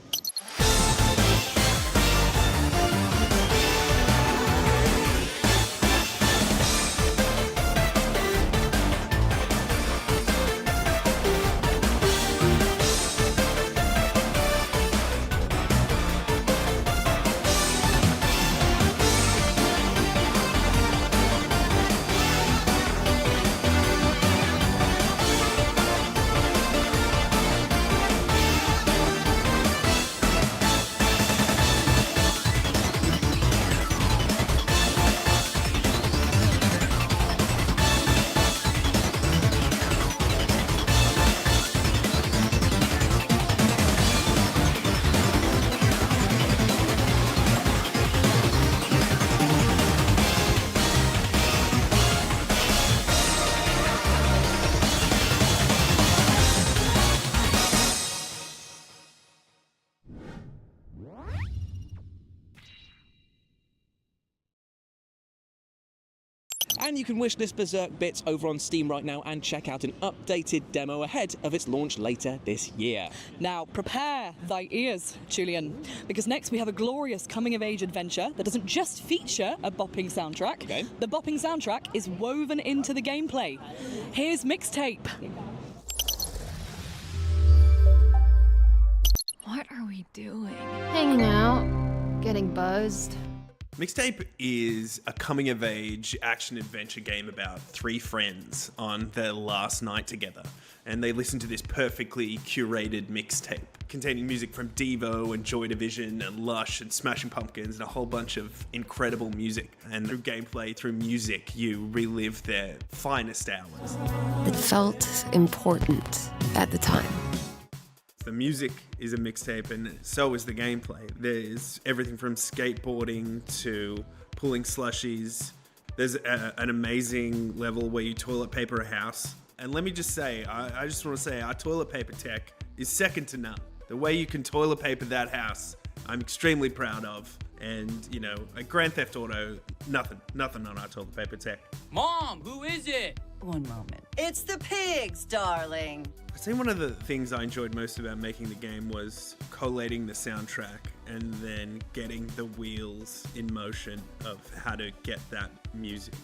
And you can wishlist Berserk Bits over on Steam right now and check out an updated demo ahead of its launch later this year. Now, prepare thy ears, Julian, because next we have a glorious coming-of-age adventure that doesn't just feature a bopping soundtrack. Okay. The bopping soundtrack is woven into the gameplay. Here's Mixtape. What are we doing? Hanging out, getting buzzed. Mixtape is a coming-of-age action-adventure game about three friends on their last night together, and they listen to this perfectly curated mixtape containing music from Devo and Joy Division and Lush and Smashing Pumpkins and a whole bunch of incredible music. And through gameplay, through music, you relive their finest hours. It felt important at the time. The music is a mixtape and so is the gameplay. There's everything from skateboarding to pulling slushies. There's an amazing level where you toilet paper a house. And let me just say, I just want to say our toilet paper tech is second to none. The way you can toilet paper that house, I'm extremely proud of. And, you know, like Grand Theft Auto, nothing on our toilet paper tech. Mom, who is it? One moment. It's the pigs, darling. I think one of the things I enjoyed most about making the game was collating the soundtrack and then getting the wheels in motion of how to get that music.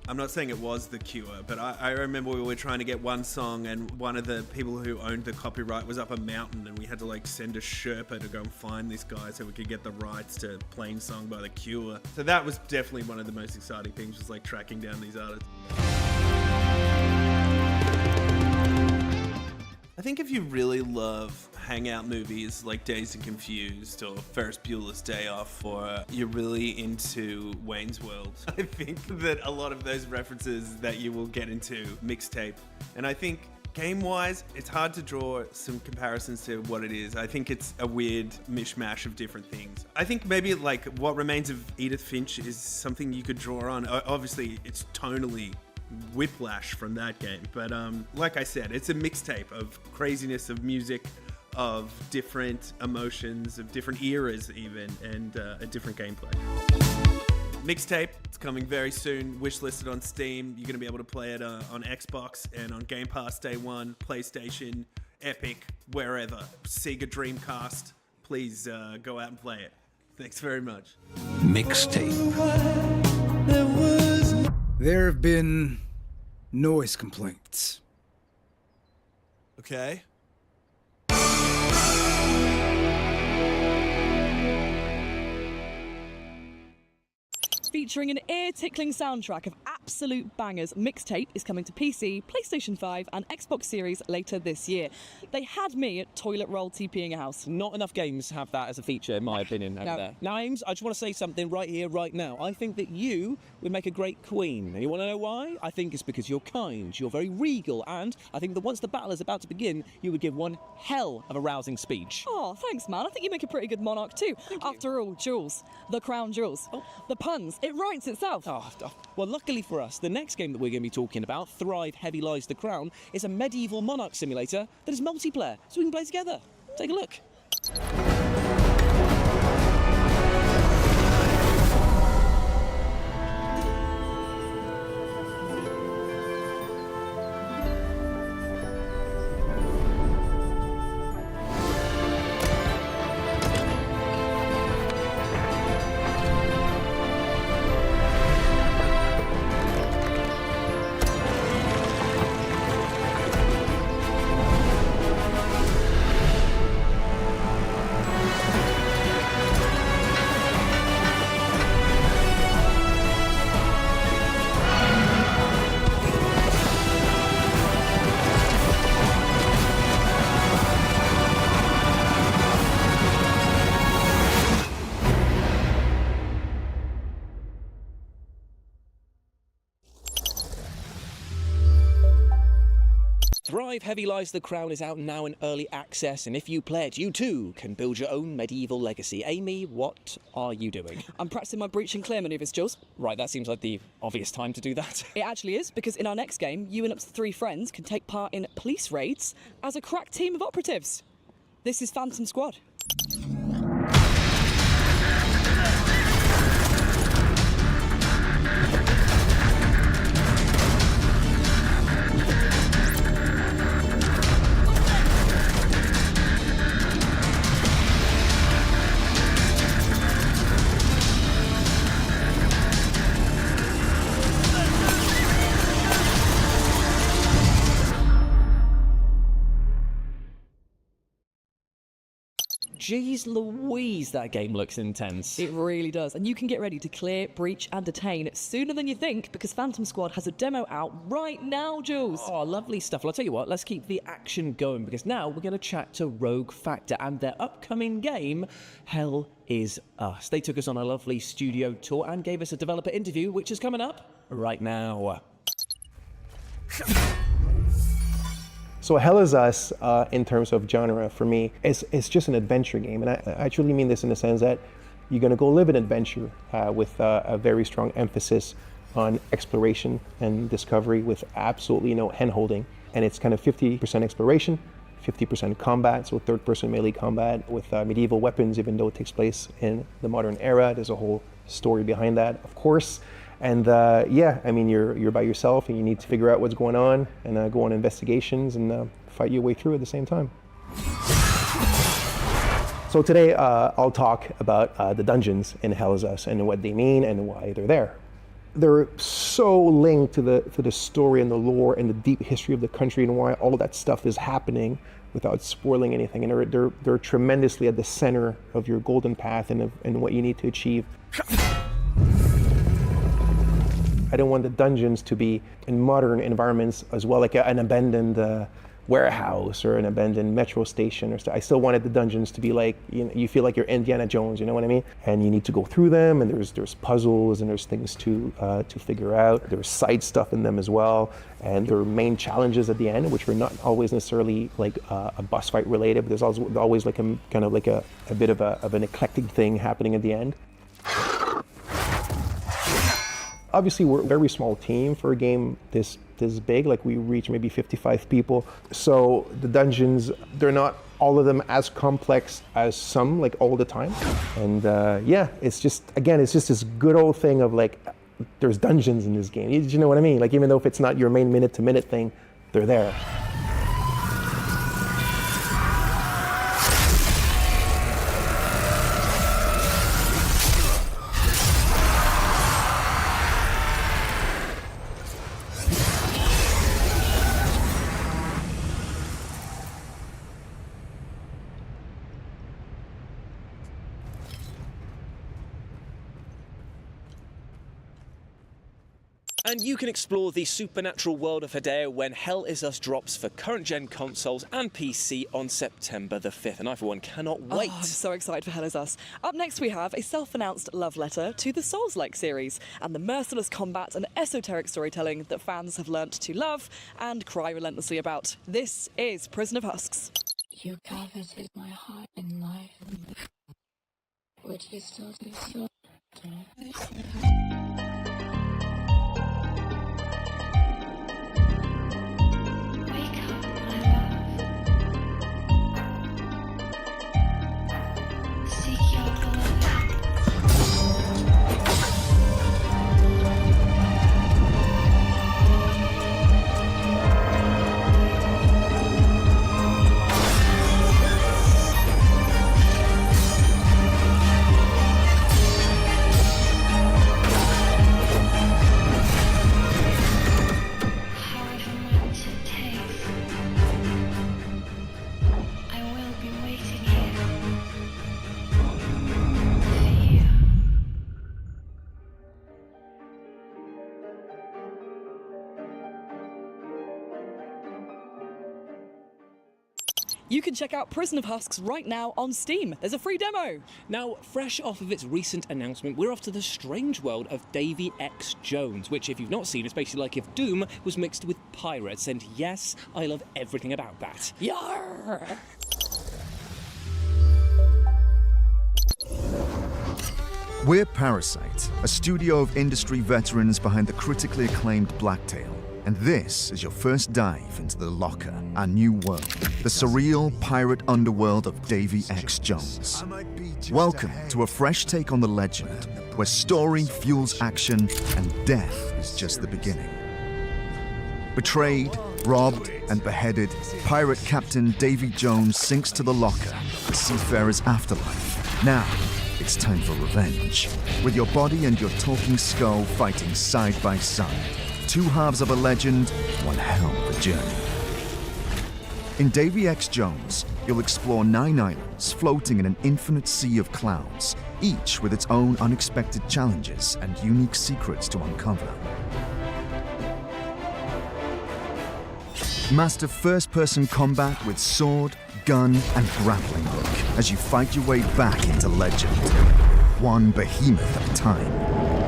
I'm not saying it was The Cure, but I remember we were trying to get one song and one of the people who owned the copyright was up a mountain and we had to like send a Sherpa to go and find this guy so we could get the rights to Plainsong by The Cure. So that was definitely one of the most exciting things, was like tracking down these artists. I think if you really love hangout movies like Dazed and Confused or Ferris Bueller's Day Off, or you're really into Wayne's World, I think that a lot of those references that you will get into Mixtape. And I think game-wise, it's hard to draw some comparisons to what it is. I think it's a weird mishmash of different things. I think maybe like What Remains of Edith Finch is something you could draw on. Obviously, it's tonally whiplash from that game, but like I said, it's a mixtape of craziness, of music, of different emotions, of different eras even, and a different gameplay. Mixtape, it's coming very soon, wishlisted on Steam. You're going to be able to play it on Xbox and on Game Pass Day 1, PlayStation, Epic, wherever. Sega Dreamcast, please go out and play it. Thanks very much. Mixtape. There have been noise complaints. Okay. Featuring an ear-tickling soundtrack of absolute bangers, Mixtape is coming to PC, PlayStation 5 and Xbox Series later this year. They had me at toilet roll TPing a house. Not enough games have that as a feature, in my opinion, over there. Now, Ames, I just want to say something right here, right now. I think that you would make a great queen. And you want to know why? I think it's because you're kind, you're very regal, and I think that once the battle is about to begin, you would give one hell of a rousing speech. Oh, thanks, man. I think you make a pretty good monarch too. After all, jewels. The crown jewels. Oh. The puns. It writes itself. Well, luckily for us, the next game that we're going to be talking about, Thrive Heavy Lies the Crown, is a medieval monarch simulator that is multiplayer, so we can play together. Take a look. Thrive Heavy Lies the Crown is out now in early access, and if you play it, you too can build your own medieval legacy. Amy, what are you doing? I'm practicing my breach and clear manoeuvres, Jules. Right, that seems like the obvious time to do that. It actually is, because in our next game, you and up to 3 friends can take part in police raids as a crack team of operatives. This is Phantom Squad. Jeez Louise, that game looks intense. It really does, and you can get ready to clear, breach and detain sooner than you think, because Phantom Squad has a demo out right now, Jules. Oh, lovely stuff. Well, I'll tell you what, let's keep the action going, because now we're going to chat to Rogue Factor and their upcoming game, Hell Is Us. They took us on a lovely studio tour and gave us a developer interview, which is coming up right now. So Hell Is Us, in terms of genre, for me, it's just an adventure game. And I truly mean this in the sense that you're going to go live an adventure with a very strong emphasis on exploration and discovery with absolutely no hand-holding. And it's kind of 50% exploration, 50% combat, so third-person melee combat with medieval weapons, even though it takes place in the modern era. There's a whole story behind that, of course. And yeah, I mean, you're by yourself and you need to figure out what's going on and go on investigations and fight your way through at the same time. So today I'll talk about the dungeons in Hell Is Us and what they mean and why they're there. They're so linked to the story and the lore and the deep history of the country and why all that stuff is happening without spoiling anything. And they're tremendously at the center of your golden path and what you need to achieve. I don't want the dungeons to be in modern environments as well, like an abandoned warehouse or an abandoned metro station. I still wanted the dungeons to be like, you feel like you're Indiana Jones, you know what I mean? And you need to go through them, and there's puzzles and there's things to figure out. There's side stuff in them as well, and there are main challenges at the end, which are not always necessarily like a boss fight related, but there's always like a kind of like a bit of an eclectic thing happening at the end. Obviously, we're a very small team for a game this big, like we reach maybe 55 people. So the dungeons, they're not all of them as complex as some, like all the time. And yeah, it's just this good old thing of like, there's dungeons in this game. You know what I mean? Like even though if it's not your main minute-to-minute thing, they're there. And you can explore the supernatural world of Hideo when Hell Is Us drops for current-gen consoles and PC on September the 5th. And I, for one, cannot wait. Oh, I'm so excited for Hell Is Us. Up next, we have a self-announced love letter to the Souls-like series and the merciless combat and esoteric storytelling that fans have learnt to love and cry relentlessly about. This is Prison of Husks. You coveted my heart in life. Would you still do so? You can check out Prison of Husks right now on Steam. There's a free demo. Now, fresh off of its recent announcement, we're off to the strange world of Davy X. Jones, which, if you've not seen, is basically like if Doom was mixed with pirates. And yes, I love everything about that. Yarr! We're Parasite, a studio of industry veterans behind the critically acclaimed Blacktail. And this is your first dive into the Locker, our new world, the surreal pirate underworld of Davy X. Jones. Welcome to a fresh take on the legend, where story fuels action and death is just the beginning. Betrayed, robbed, and beheaded, pirate captain Davy Jones sinks to the Locker, the seafarer's afterlife. Now, it's time for revenge, with your body and your talking skull fighting side by side. Two halves of a legend, one hell of a journey. In Davy X. Jones, you'll explore 9 islands floating in an infinite sea of clouds, each with its own unexpected challenges and unique secrets to uncover. Master first-person combat with sword, gun, and grappling hook as you fight your way back into legend, one behemoth at a time.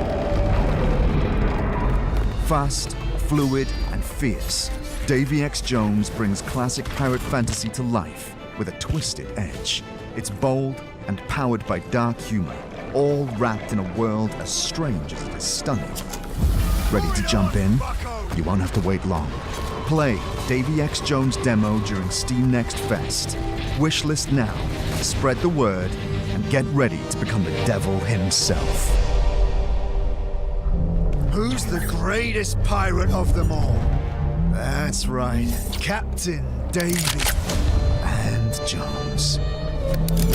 Fast, fluid, and fierce, Davy X. Jones brings classic pirate fantasy to life with a twisted edge. It's bold and powered by dark humor, all wrapped in a world as strange as it is stunning. Ready to jump in? You won't have to wait long. Play Davy X. Jones demo during Steam Next Fest. Wishlist now, spread the word, and get ready to become the devil himself. Who's the greatest pirate of them all? That's right, Captain Davy and Jones.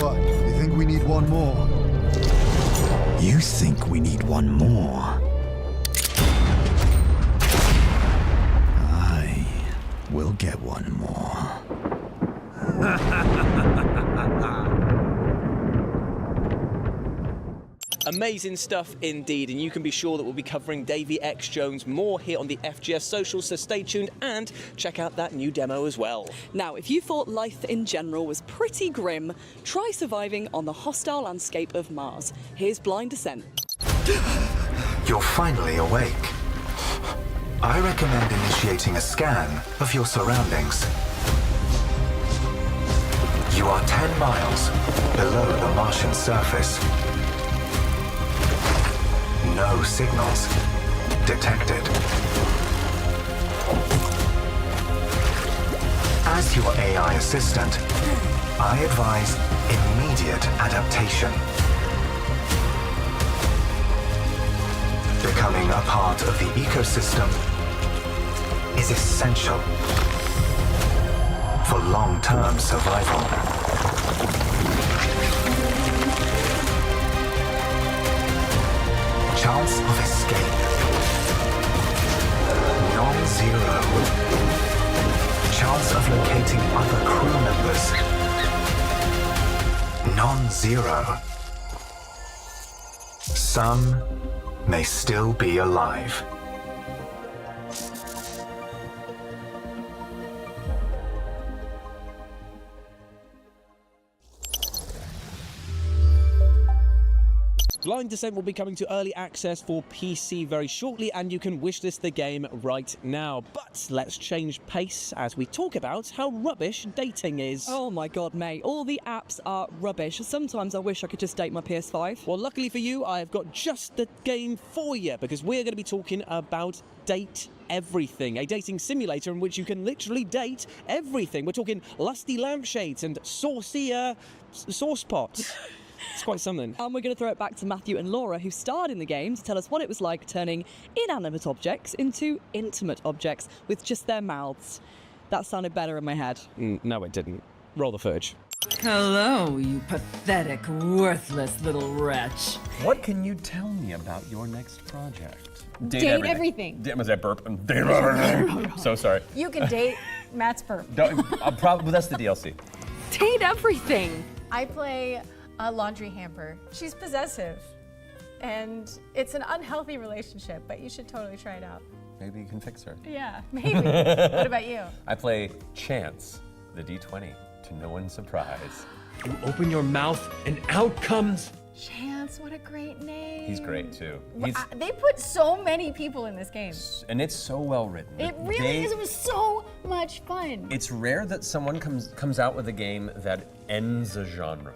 What, you think we need one more? You think we need one more? I will get one more. Amazing stuff indeed, and you can be sure that we'll be covering Davy X Jones more here on the FGS socials, so stay tuned and check out that new demo as well. Now, if you thought life in general was pretty grim, try surviving on the hostile landscape of Mars. Here's Blind Descent. You're finally awake. I recommend initiating a scan of your surroundings. You are 10 miles below the Martian surface. No signals detected. As your AI assistant, I advise immediate adaptation. Becoming a part of the ecosystem is essential for long-term survival. Chance of escape. Non-zero. Chance of locating other crew members. Non-zero. Some may still be alive. Blind Descent will be coming to early access for PC very shortly, and you can wishlist the game right now. But let's change pace as we talk about how rubbish dating is. Oh my god, mate, all the apps are rubbish. Sometimes I wish I could just date my PS5. Well, luckily for you, I've got just the game for you, because we're going to be talking about Date Everything, a dating simulator in which you can literally date everything. We're talking lusty lampshades and saucy sauce pots. It's quite something. And we're going to throw it back to Matthew and Laura, who starred in the game, to tell us what it was like turning inanimate objects into intimate objects with just their mouths. That sounded better in my head. No, it didn't. Roll the footage. Hello, you pathetic, worthless little wretch. What can you tell me about your next project? Date everything. Was that burp? Date everything. So sorry. You can date Matt's burp. Probably that's the DLC. Date everything. I play a laundry hamper. She's possessive, and it's an unhealthy relationship, but you should totally try it out. Maybe you can fix her. Yeah, maybe. What about you? I play Chance, the D20, to no one's surprise. You open your mouth and out comes... Chance, what a great name. He's great too. They put so many people in this game. And it's so well written. It really is. It was so much fun. It's rare that someone comes out with a game that ends a genre.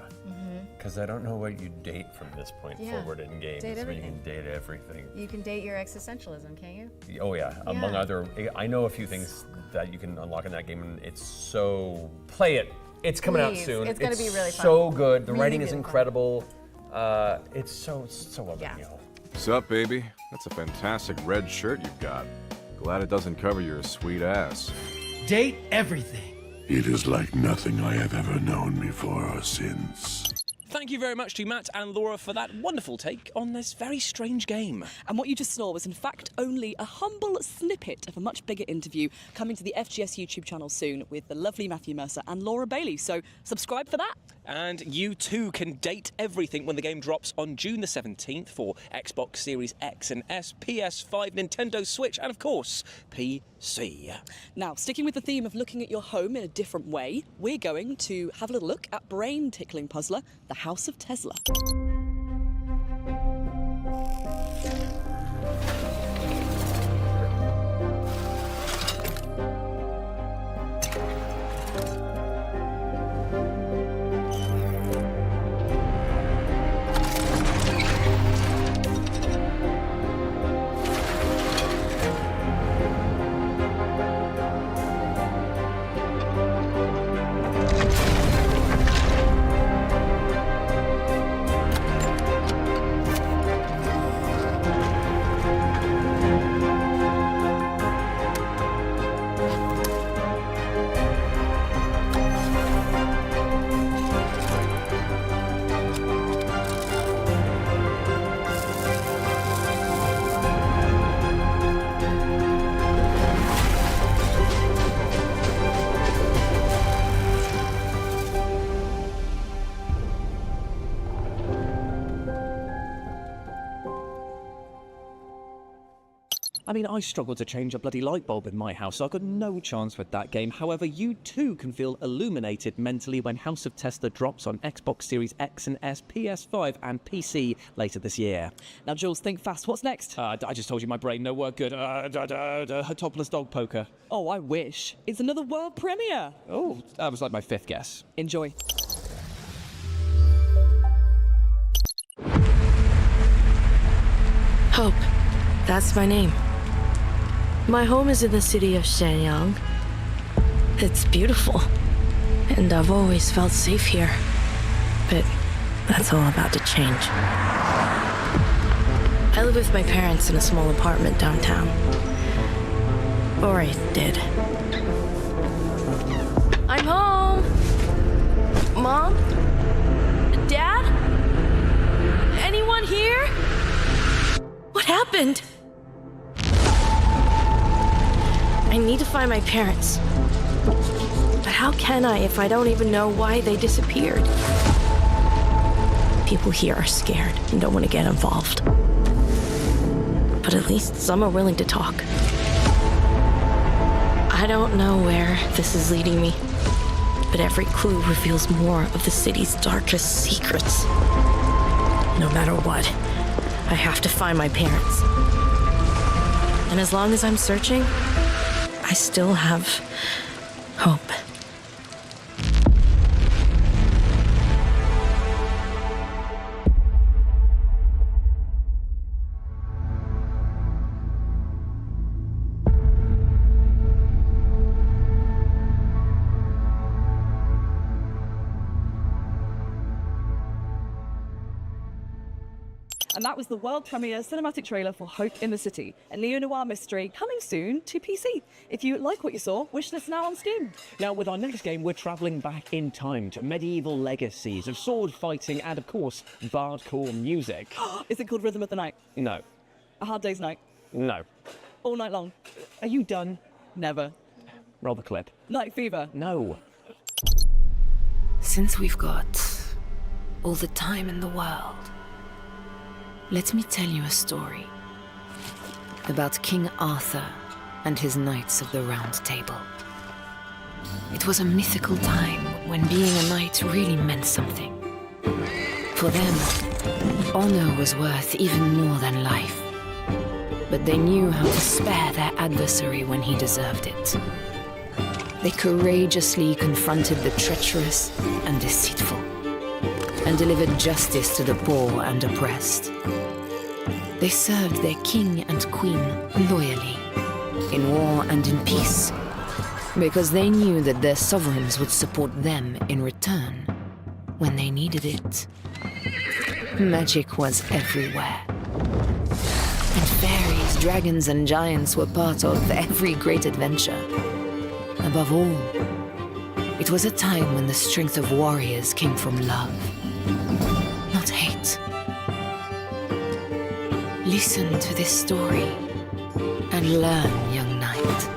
Because I don't know what you date from this point forward in games. Date everything. You can date everything. You can date your existentialism, can't you? Oh yeah. Among other, I know a few things that you can unlock in that game, and it's so, play it. It's coming out soon. It's going to be really fun. So good. The really, writing is really incredible. It's so well done, y'all. What's up, baby? That's a fantastic red shirt you've got. Glad it doesn't cover your sweet ass. Date everything. It is like nothing I have ever known before or since. Thank you very much to Matt and Laura for that wonderful take on this very strange game. And what you just saw was in fact only a humble snippet of a much bigger interview coming to the FGS YouTube channel soon with the lovely Matthew Mercer and Laura Bailey. So subscribe for that. And you too can date everything when the game drops on June the 17th for Xbox Series X and S, PS5, Nintendo Switch, and of course, PC. Now, sticking with the theme of looking at your home in a different way, we're going to have a little look at brain-tickling puzzler, The House of Tesla. I mean, I struggled to change a bloody light bulb in my house, so I've got no chance with that game. However, you too can feel illuminated mentally when House of Tesla drops on Xbox Series X and S, PS5 and PC later this year. Now, Jules, think fast. What's next? I just told you my brain no work good. Topless dog poker. Oh, I wish. It's another world premiere. Oh, that was like my 5th guess. Enjoy. Hope. That's my name. My home is in the city of Shenyang. It's beautiful, and I've always felt safe here. But that's all about to change. I live with my parents in a small apartment downtown. Or I did. I'm home! Mom? Dad? Anyone here? What happened? I need to find my parents. But how can I if I don't even know why they disappeared? People here are scared and don't want to get involved. But at least some are willing to talk. I don't know where this is leading me, but every clue reveals more of the city's darkest secrets. No matter what, I have to find my parents. And as long as I'm searching, I still have hope. And that was the world premiere cinematic trailer for Hope in the City, a neo-noir mystery coming soon to PC. If you like what you saw, wishlist now on Steam. Now, with our next game, we're travelling back in time to medieval legacies of sword fighting and, of course, bardcore music. Is it called Rhythm of the Night? No. A Hard Day's Night? No. All Night Long? Are you done? Never. Roll the clip. Night Fever? No. Since we've got all the time in the world, let me tell you a story about King Arthur and his Knights of the Round Table. It was a mythical time when being a knight really meant something. For them, honor was worth even more than life. But they knew how to spare their adversary when he deserved it. They courageously confronted the treacherous and deceitful, and delivered justice to the poor and oppressed. They served their king and queen loyally, in war and in peace, because they knew that their sovereigns would support them in return when they needed it. Magic was everywhere. And fairies, dragons, and giants were part of every great adventure. Above all, it was a time when the strength of warriors came from love, not hate. Listen to this story and learn, young knight.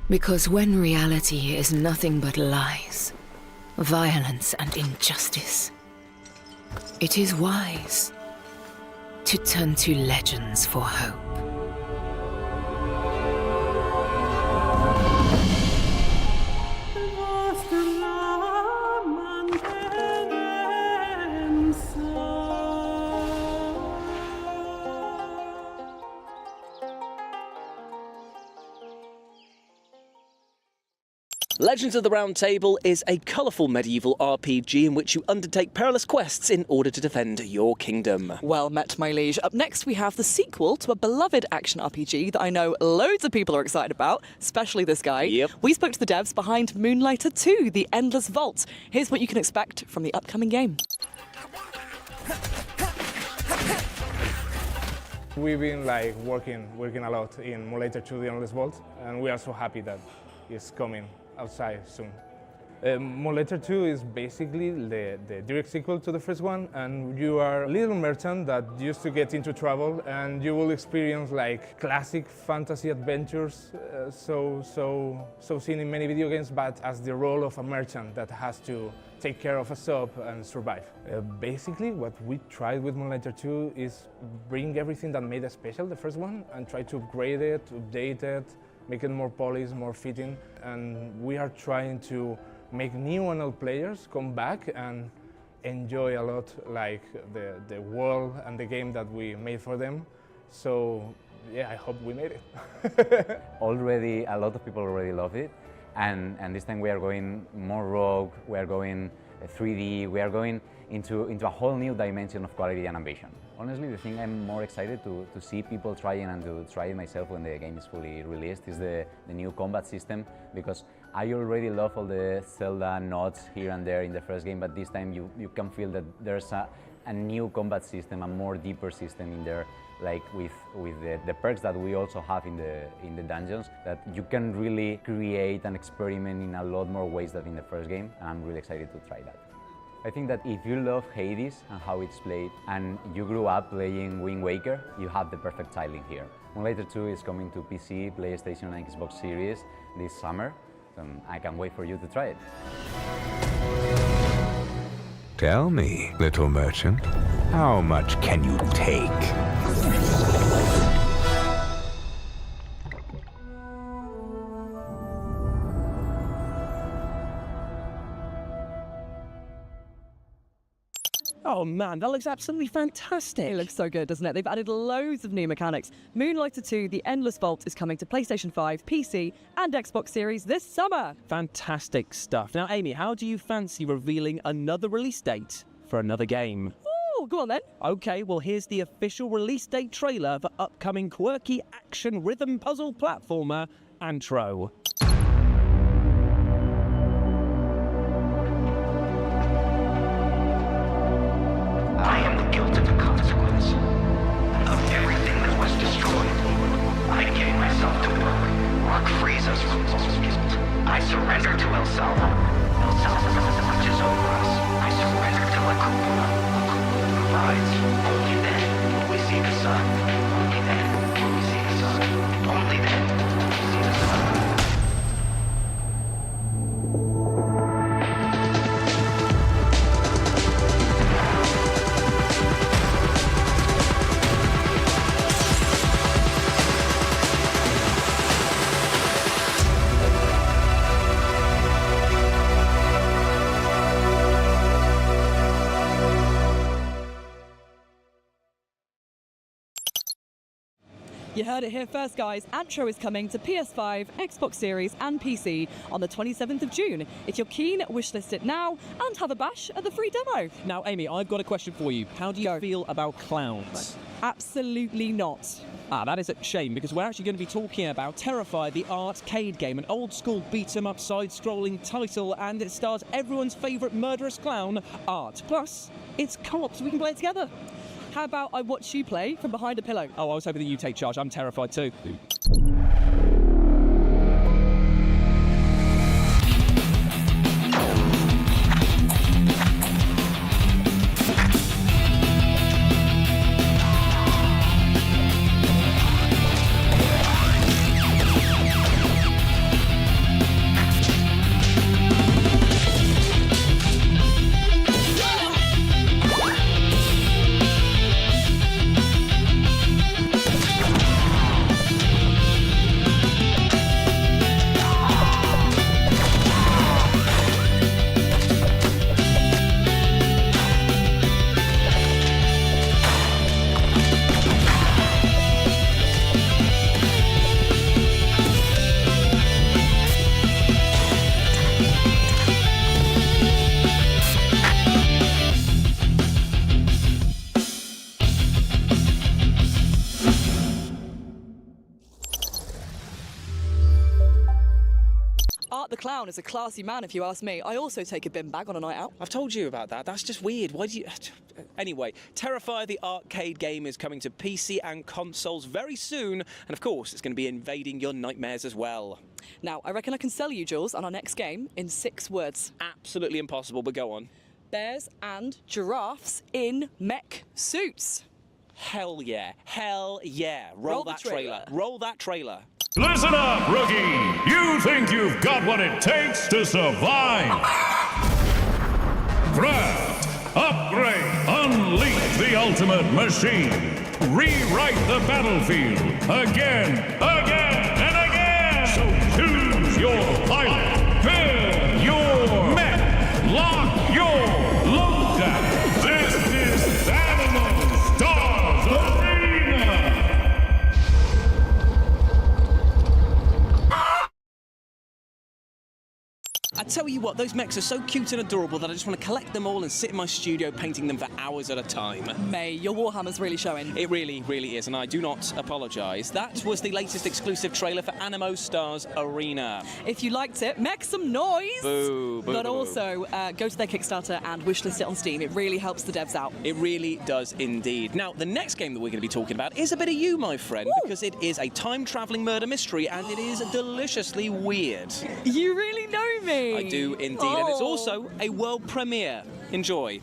Because when reality is nothing but lies, violence and injustice, it is wise to turn to legends for hope. Legends of the Round Table is a colourful medieval RPG in which you undertake perilous quests in order to defend your kingdom. Well met, my liege. Up next, we have the sequel to a beloved action RPG that I know loads of people are excited about, especially this guy. Yep. We spoke to the devs behind Moonlighter 2, The Endless Vault. Here's what you can expect from the upcoming game. We've been working a lot in Moonlighter 2, The Endless Vault, and we are so happy that it's coming outside soon. Moonlighter 2 is basically the direct sequel to the first one, and you are a little merchant that used to get into trouble, and you will experience classic fantasy adventures, so seen in many video games, but as the role of a merchant that has to take care of a shop and survive. Basically, what we tried with Moonlighter 2 is bring everything that made it special, the first one, and try to upgrade it, update it, make it more polished, more fitting. And we are trying to make new and old players come back and enjoy a lot like the world and the game that we made for them. So yeah, I hope we made it. Already, a lot of people already love it. And this time we are going more rogue, we are going 3D, we are going into a whole new dimension of quality and ambition. Honestly, the thing I'm more excited to see people trying and to try it myself when the game is fully released is the new combat system, because I already love all the Zelda nods here and there in the first game, but this time you can feel that there's a new combat system, a more deeper system in there, like with the perks that we also have in the dungeons, that you can really create and experiment in a lot more ways than in the first game, and I'm really excited to try that. I think that if you love Hades and how it's played, and you grew up playing Wind Waker, you have the perfect tiling here. Moonlighter 2 is coming to PC, PlayStation and Xbox Series this summer, and I can't wait for you to try it. Tell me, little merchant, how much can you take? Oh man, that looks absolutely fantastic. It looks so good, doesn't it? They've added loads of new mechanics. Moonlighter 2, The Endless Vault is coming to PlayStation 5, PC and Xbox Series this summer. Fantastic stuff. Now, Amy, how do you fancy revealing another release date for another game? Oh, go on then. Okay, well here's the official release date trailer for upcoming quirky action rhythm puzzle platformer Antro. I am the guilt of the consequence of everything that was destroyed. I gave myself to work frees us from all guilt. I surrender to El Salvo. El Salvo watches over us. I surrender to La Cupola. La Cupola provides. Only then will we see the sun. Only then will we see the sun. Only then will we see the sun. You heard it here first, guys. Antro is coming to PS5, Xbox Series and PC on the 27th of June. If you're keen, wishlist it now and have a bash at the free demo. Now, Amy, I've got a question for you. How do you feel about clowns? Absolutely not. Ah, that is a shame, because we're actually going to be talking about Terrify, the arcade game, an old-school beat-em-up side-scrolling title, and it stars everyone's favourite murderous clown, Art. Plus, it's co-op, so we can play it together. How about I watch you play from behind a pillow? Oh, I was hoping that you take charge. I'm terrified too. Art the Clown is a classy man, if you ask me. I also take a bin bag on a night out. I've told you about that. That's just weird. Why do you... Anyway, Terrify, the arcade game, is coming to PC and consoles very soon. And of course, it's going to be invading your nightmares as well. Now, I reckon I can sell you, Jules, on our next game in 6 words. Absolutely impossible, but go on. Bears and giraffes in mech suits. Hell yeah. Hell yeah. Roll that trailer. Roll that trailer. Listen up, rookie! You think you've got what it takes to survive? Craft, upgrade, unleash the ultimate machine. Rewrite the battlefield again, and again. So choose your pilot, build your mech, lock your loadout. This is Animal Stars Arena. I tell you what, those mechs are so cute and adorable that I just want to collect them all and sit in my studio painting them for hours at a time. May, your Warhammer's really showing. It really, really is, and I do not apologise. That was the latest exclusive trailer for Animo Stars Arena. If you liked it, make some noise! Boo, boo, But boo, also, go to their Kickstarter and wishlist it on Steam. It really helps the devs out. It really does indeed. Now, the next game that we're going to be talking about is a bit of you, my friend, because it is a time-travelling murder mystery, and it is deliciously weird. You really know me! I do indeed, and it's also a world premiere. Enjoy.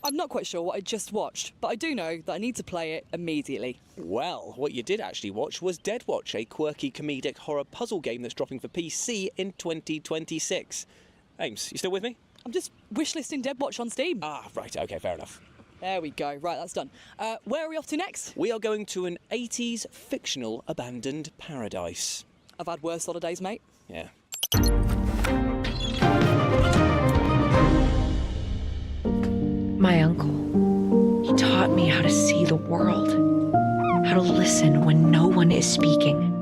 I'm not quite sure what I just watched, but I do know that I need to play it immediately. Well, what you did actually watch was Dead Watch, a quirky comedic horror puzzle game that's dropping for PC in 2026. Ames, you still with me? I'm just wishlisting Dead Watch on Steam. Ah, right, okay, fair enough. There we go. Right, that's done. Where are we off to next? We are going to an 80s fictional abandoned paradise. I've had worse holidays, mate. Yeah. My uncle, he taught me how to see the world, how to listen when no one is speaking.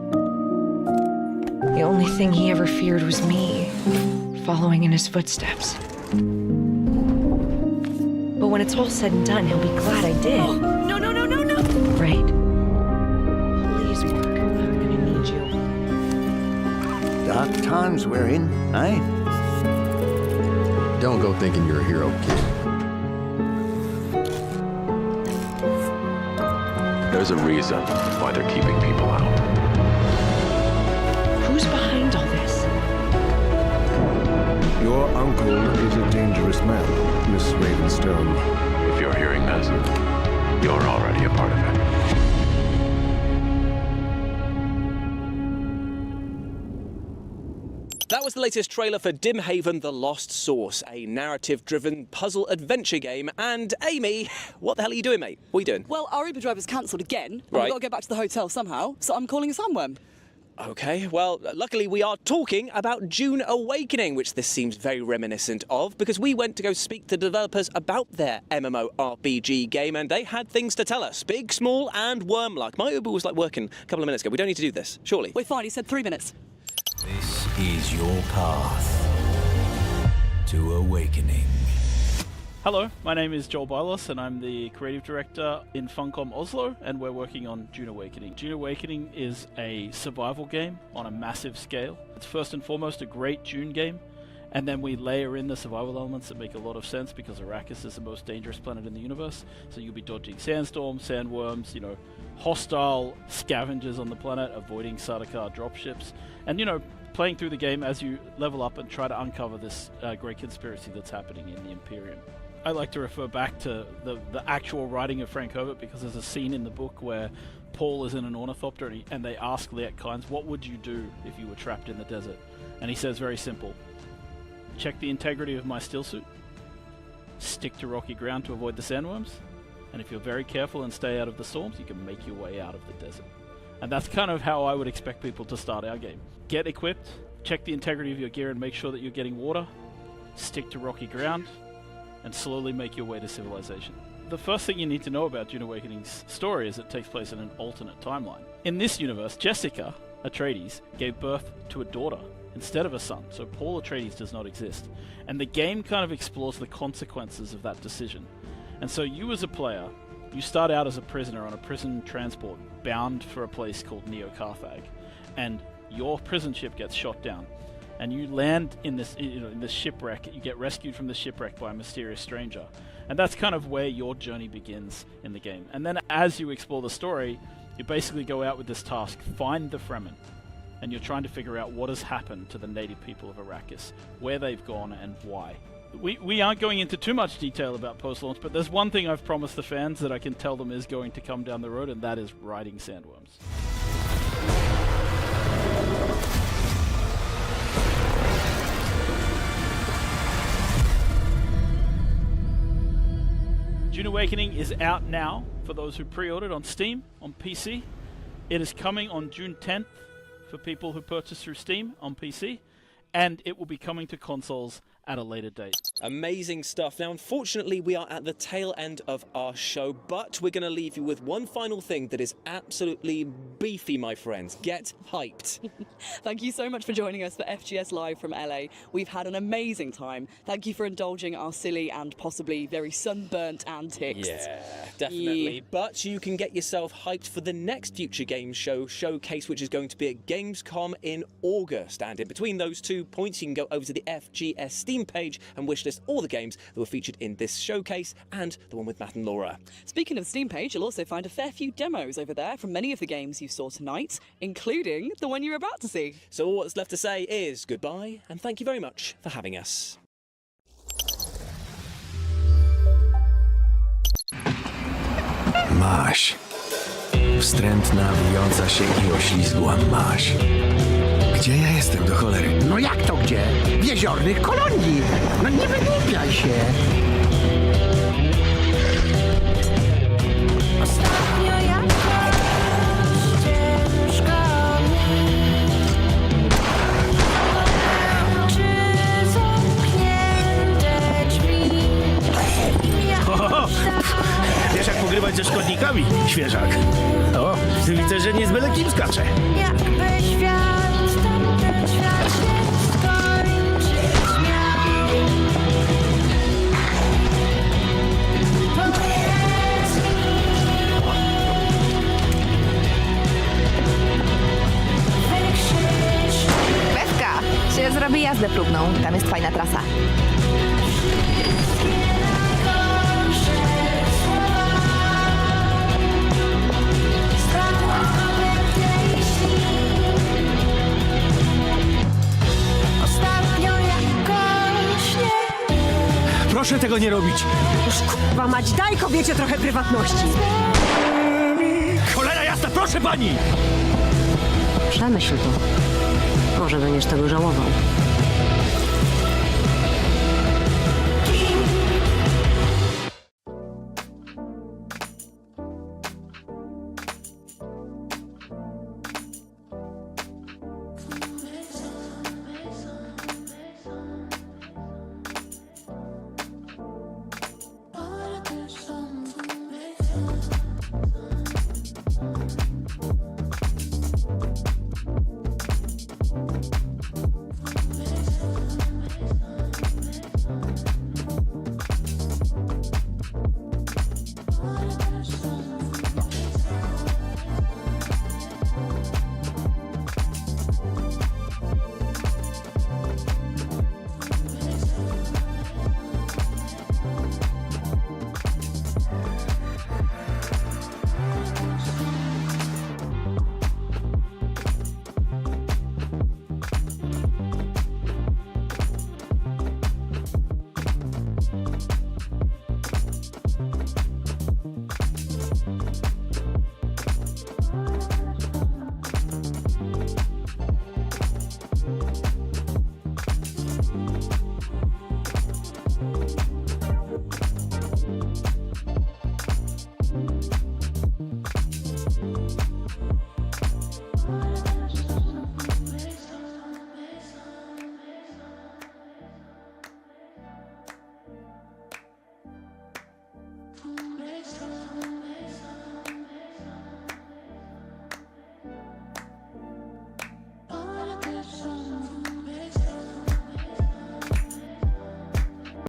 The only thing he ever feared was me, following in his footsteps. But when it's all said and done, he'll be glad I did. Oh, no, no, no, no, no! Right. Please work. I'm gonna need you. Dark times we're in, eh? Don't go thinking you're a hero, kid. There's a reason why they're keeping people out. Who's behind all this? Your uncle is a dangerous man, Miss Ravenstone. If you're hearing this, you're already a part of it. That was the latest trailer for Dimhaven The Lost Source, a narrative-driven puzzle adventure game. And Amy, what the hell are you doing, mate? What are you doing? Well, our Uber driver's cancelled again. Right. We've got to get back to the hotel somehow, so I'm calling a sandworm. Okay, well, luckily we are talking about Dune Awakening, which this seems very reminiscent of, because we went to go speak to developers about their MMORPG game, and they had things to tell us, big, small, and worm-like. My Uber was like working a couple of minutes ago. We don't need to do this, surely. We're fine, he said 3 minutes. This is your path to awakening. Hello, my name is Joel Bylos and I'm the creative director in Funcom Oslo, and we're working on Dune Awakening. Dune Awakening is a survival game on a massive scale. It's first and foremost a great Dune game, and then we layer in the survival elements that make a lot of sense because Arrakis is the most dangerous planet in the universe. So you'll be dodging sandstorms, sandworms, hostile scavengers on the planet, avoiding Sardaukar dropships, and playing through the game as you level up and try to uncover this great conspiracy that's happening in the Imperium. I like to refer back to the actual writing of Frank Herbert, because there's a scene in the book where Paul is in an ornithopter and they ask Liet Kynes, what would you do if you were trapped in the desert? And he says very simple, check the integrity of my stillsuit, stick to rocky ground to avoid the sandworms, and if you're very careful and stay out of the storms, you can make your way out of the desert. And that's kind of how I would expect people to start our game. Get equipped, check the integrity of your gear and make sure that you're getting water, stick to rocky ground, and slowly make your way to civilization. The first thing you need to know about Dune Awakening's story is it takes place in an alternate timeline. In this universe, Jessica Atreides gave birth to a daughter instead of a son, so Paul Atreides does not exist. And the game kind of explores the consequences of that decision. And so you as a player, you start out as a prisoner on a prison transport bound for a place called Neo-Carthag, and your prison ship gets shot down. And you land in this, in this shipwreck. You get rescued from the shipwreck by a mysterious stranger, and that's kind of where your journey begins in the game. And then, as you explore the story, you basically go out with this task: find the Fremen, and you're trying to figure out what has happened to the native people of Arrakis, where they've gone, and why. We aren't going into too much detail about post-launch, but there's one thing I've promised the fans that I can tell them is going to come down the road, and that is riding sandworms. Dune Awakening is out now for those who pre-ordered on Steam, on PC. It is coming on June 10th for people who purchase through Steam on PC, and it will be coming to consoles at a later date. Amazing stuff. Now, unfortunately, we are at the tail end of our show, but we're going to leave you with one final thing that is absolutely beefy, my friends. Get hyped. Thank you so much for joining us for FGS Live from LA. We've had an amazing time. Thank you for indulging our silly and possibly very sunburnt antics. Yeah, definitely. Yeah. But you can get yourself hyped for the next Future Games Show showcase, which is going to be at Gamescom in August. And in between those 2 points, you can go over to the FGS Steam page and wishlist all the games that were featured in this showcase and the one with Matt and Laura. Speaking of the Steam page, you'll also find a fair few demos over there from many of the games you saw tonight, including the one you're about to see. So all that's left to say is goodbye, and thank you very much for having us. Masz. Wstrętna, wijąca się i oślizgła masz. Gdzie ja jestem, do cholery? No jak to gdzie? W jeziornych kolonii. No nie wygłupiaj się. Ostatnio jakoś ciężko czy zamknięte drzwi. Wiesz jak pogrywać ze szkodnikami, świeżak? O, widzę, że nie z byle kim skacze. Jakby świat, tamten świat się skończyć miał. Powiedz mi, wykrzycz. Pewka! Się zrobi jazdę próbną. Tam jest fajna trasa. Proszę tego nie robić. Już kurwa mać, daj kobiecie trochę prywatności. Cholera jasna, proszę pani! Przemyśl to. Może będziesz tego żałował.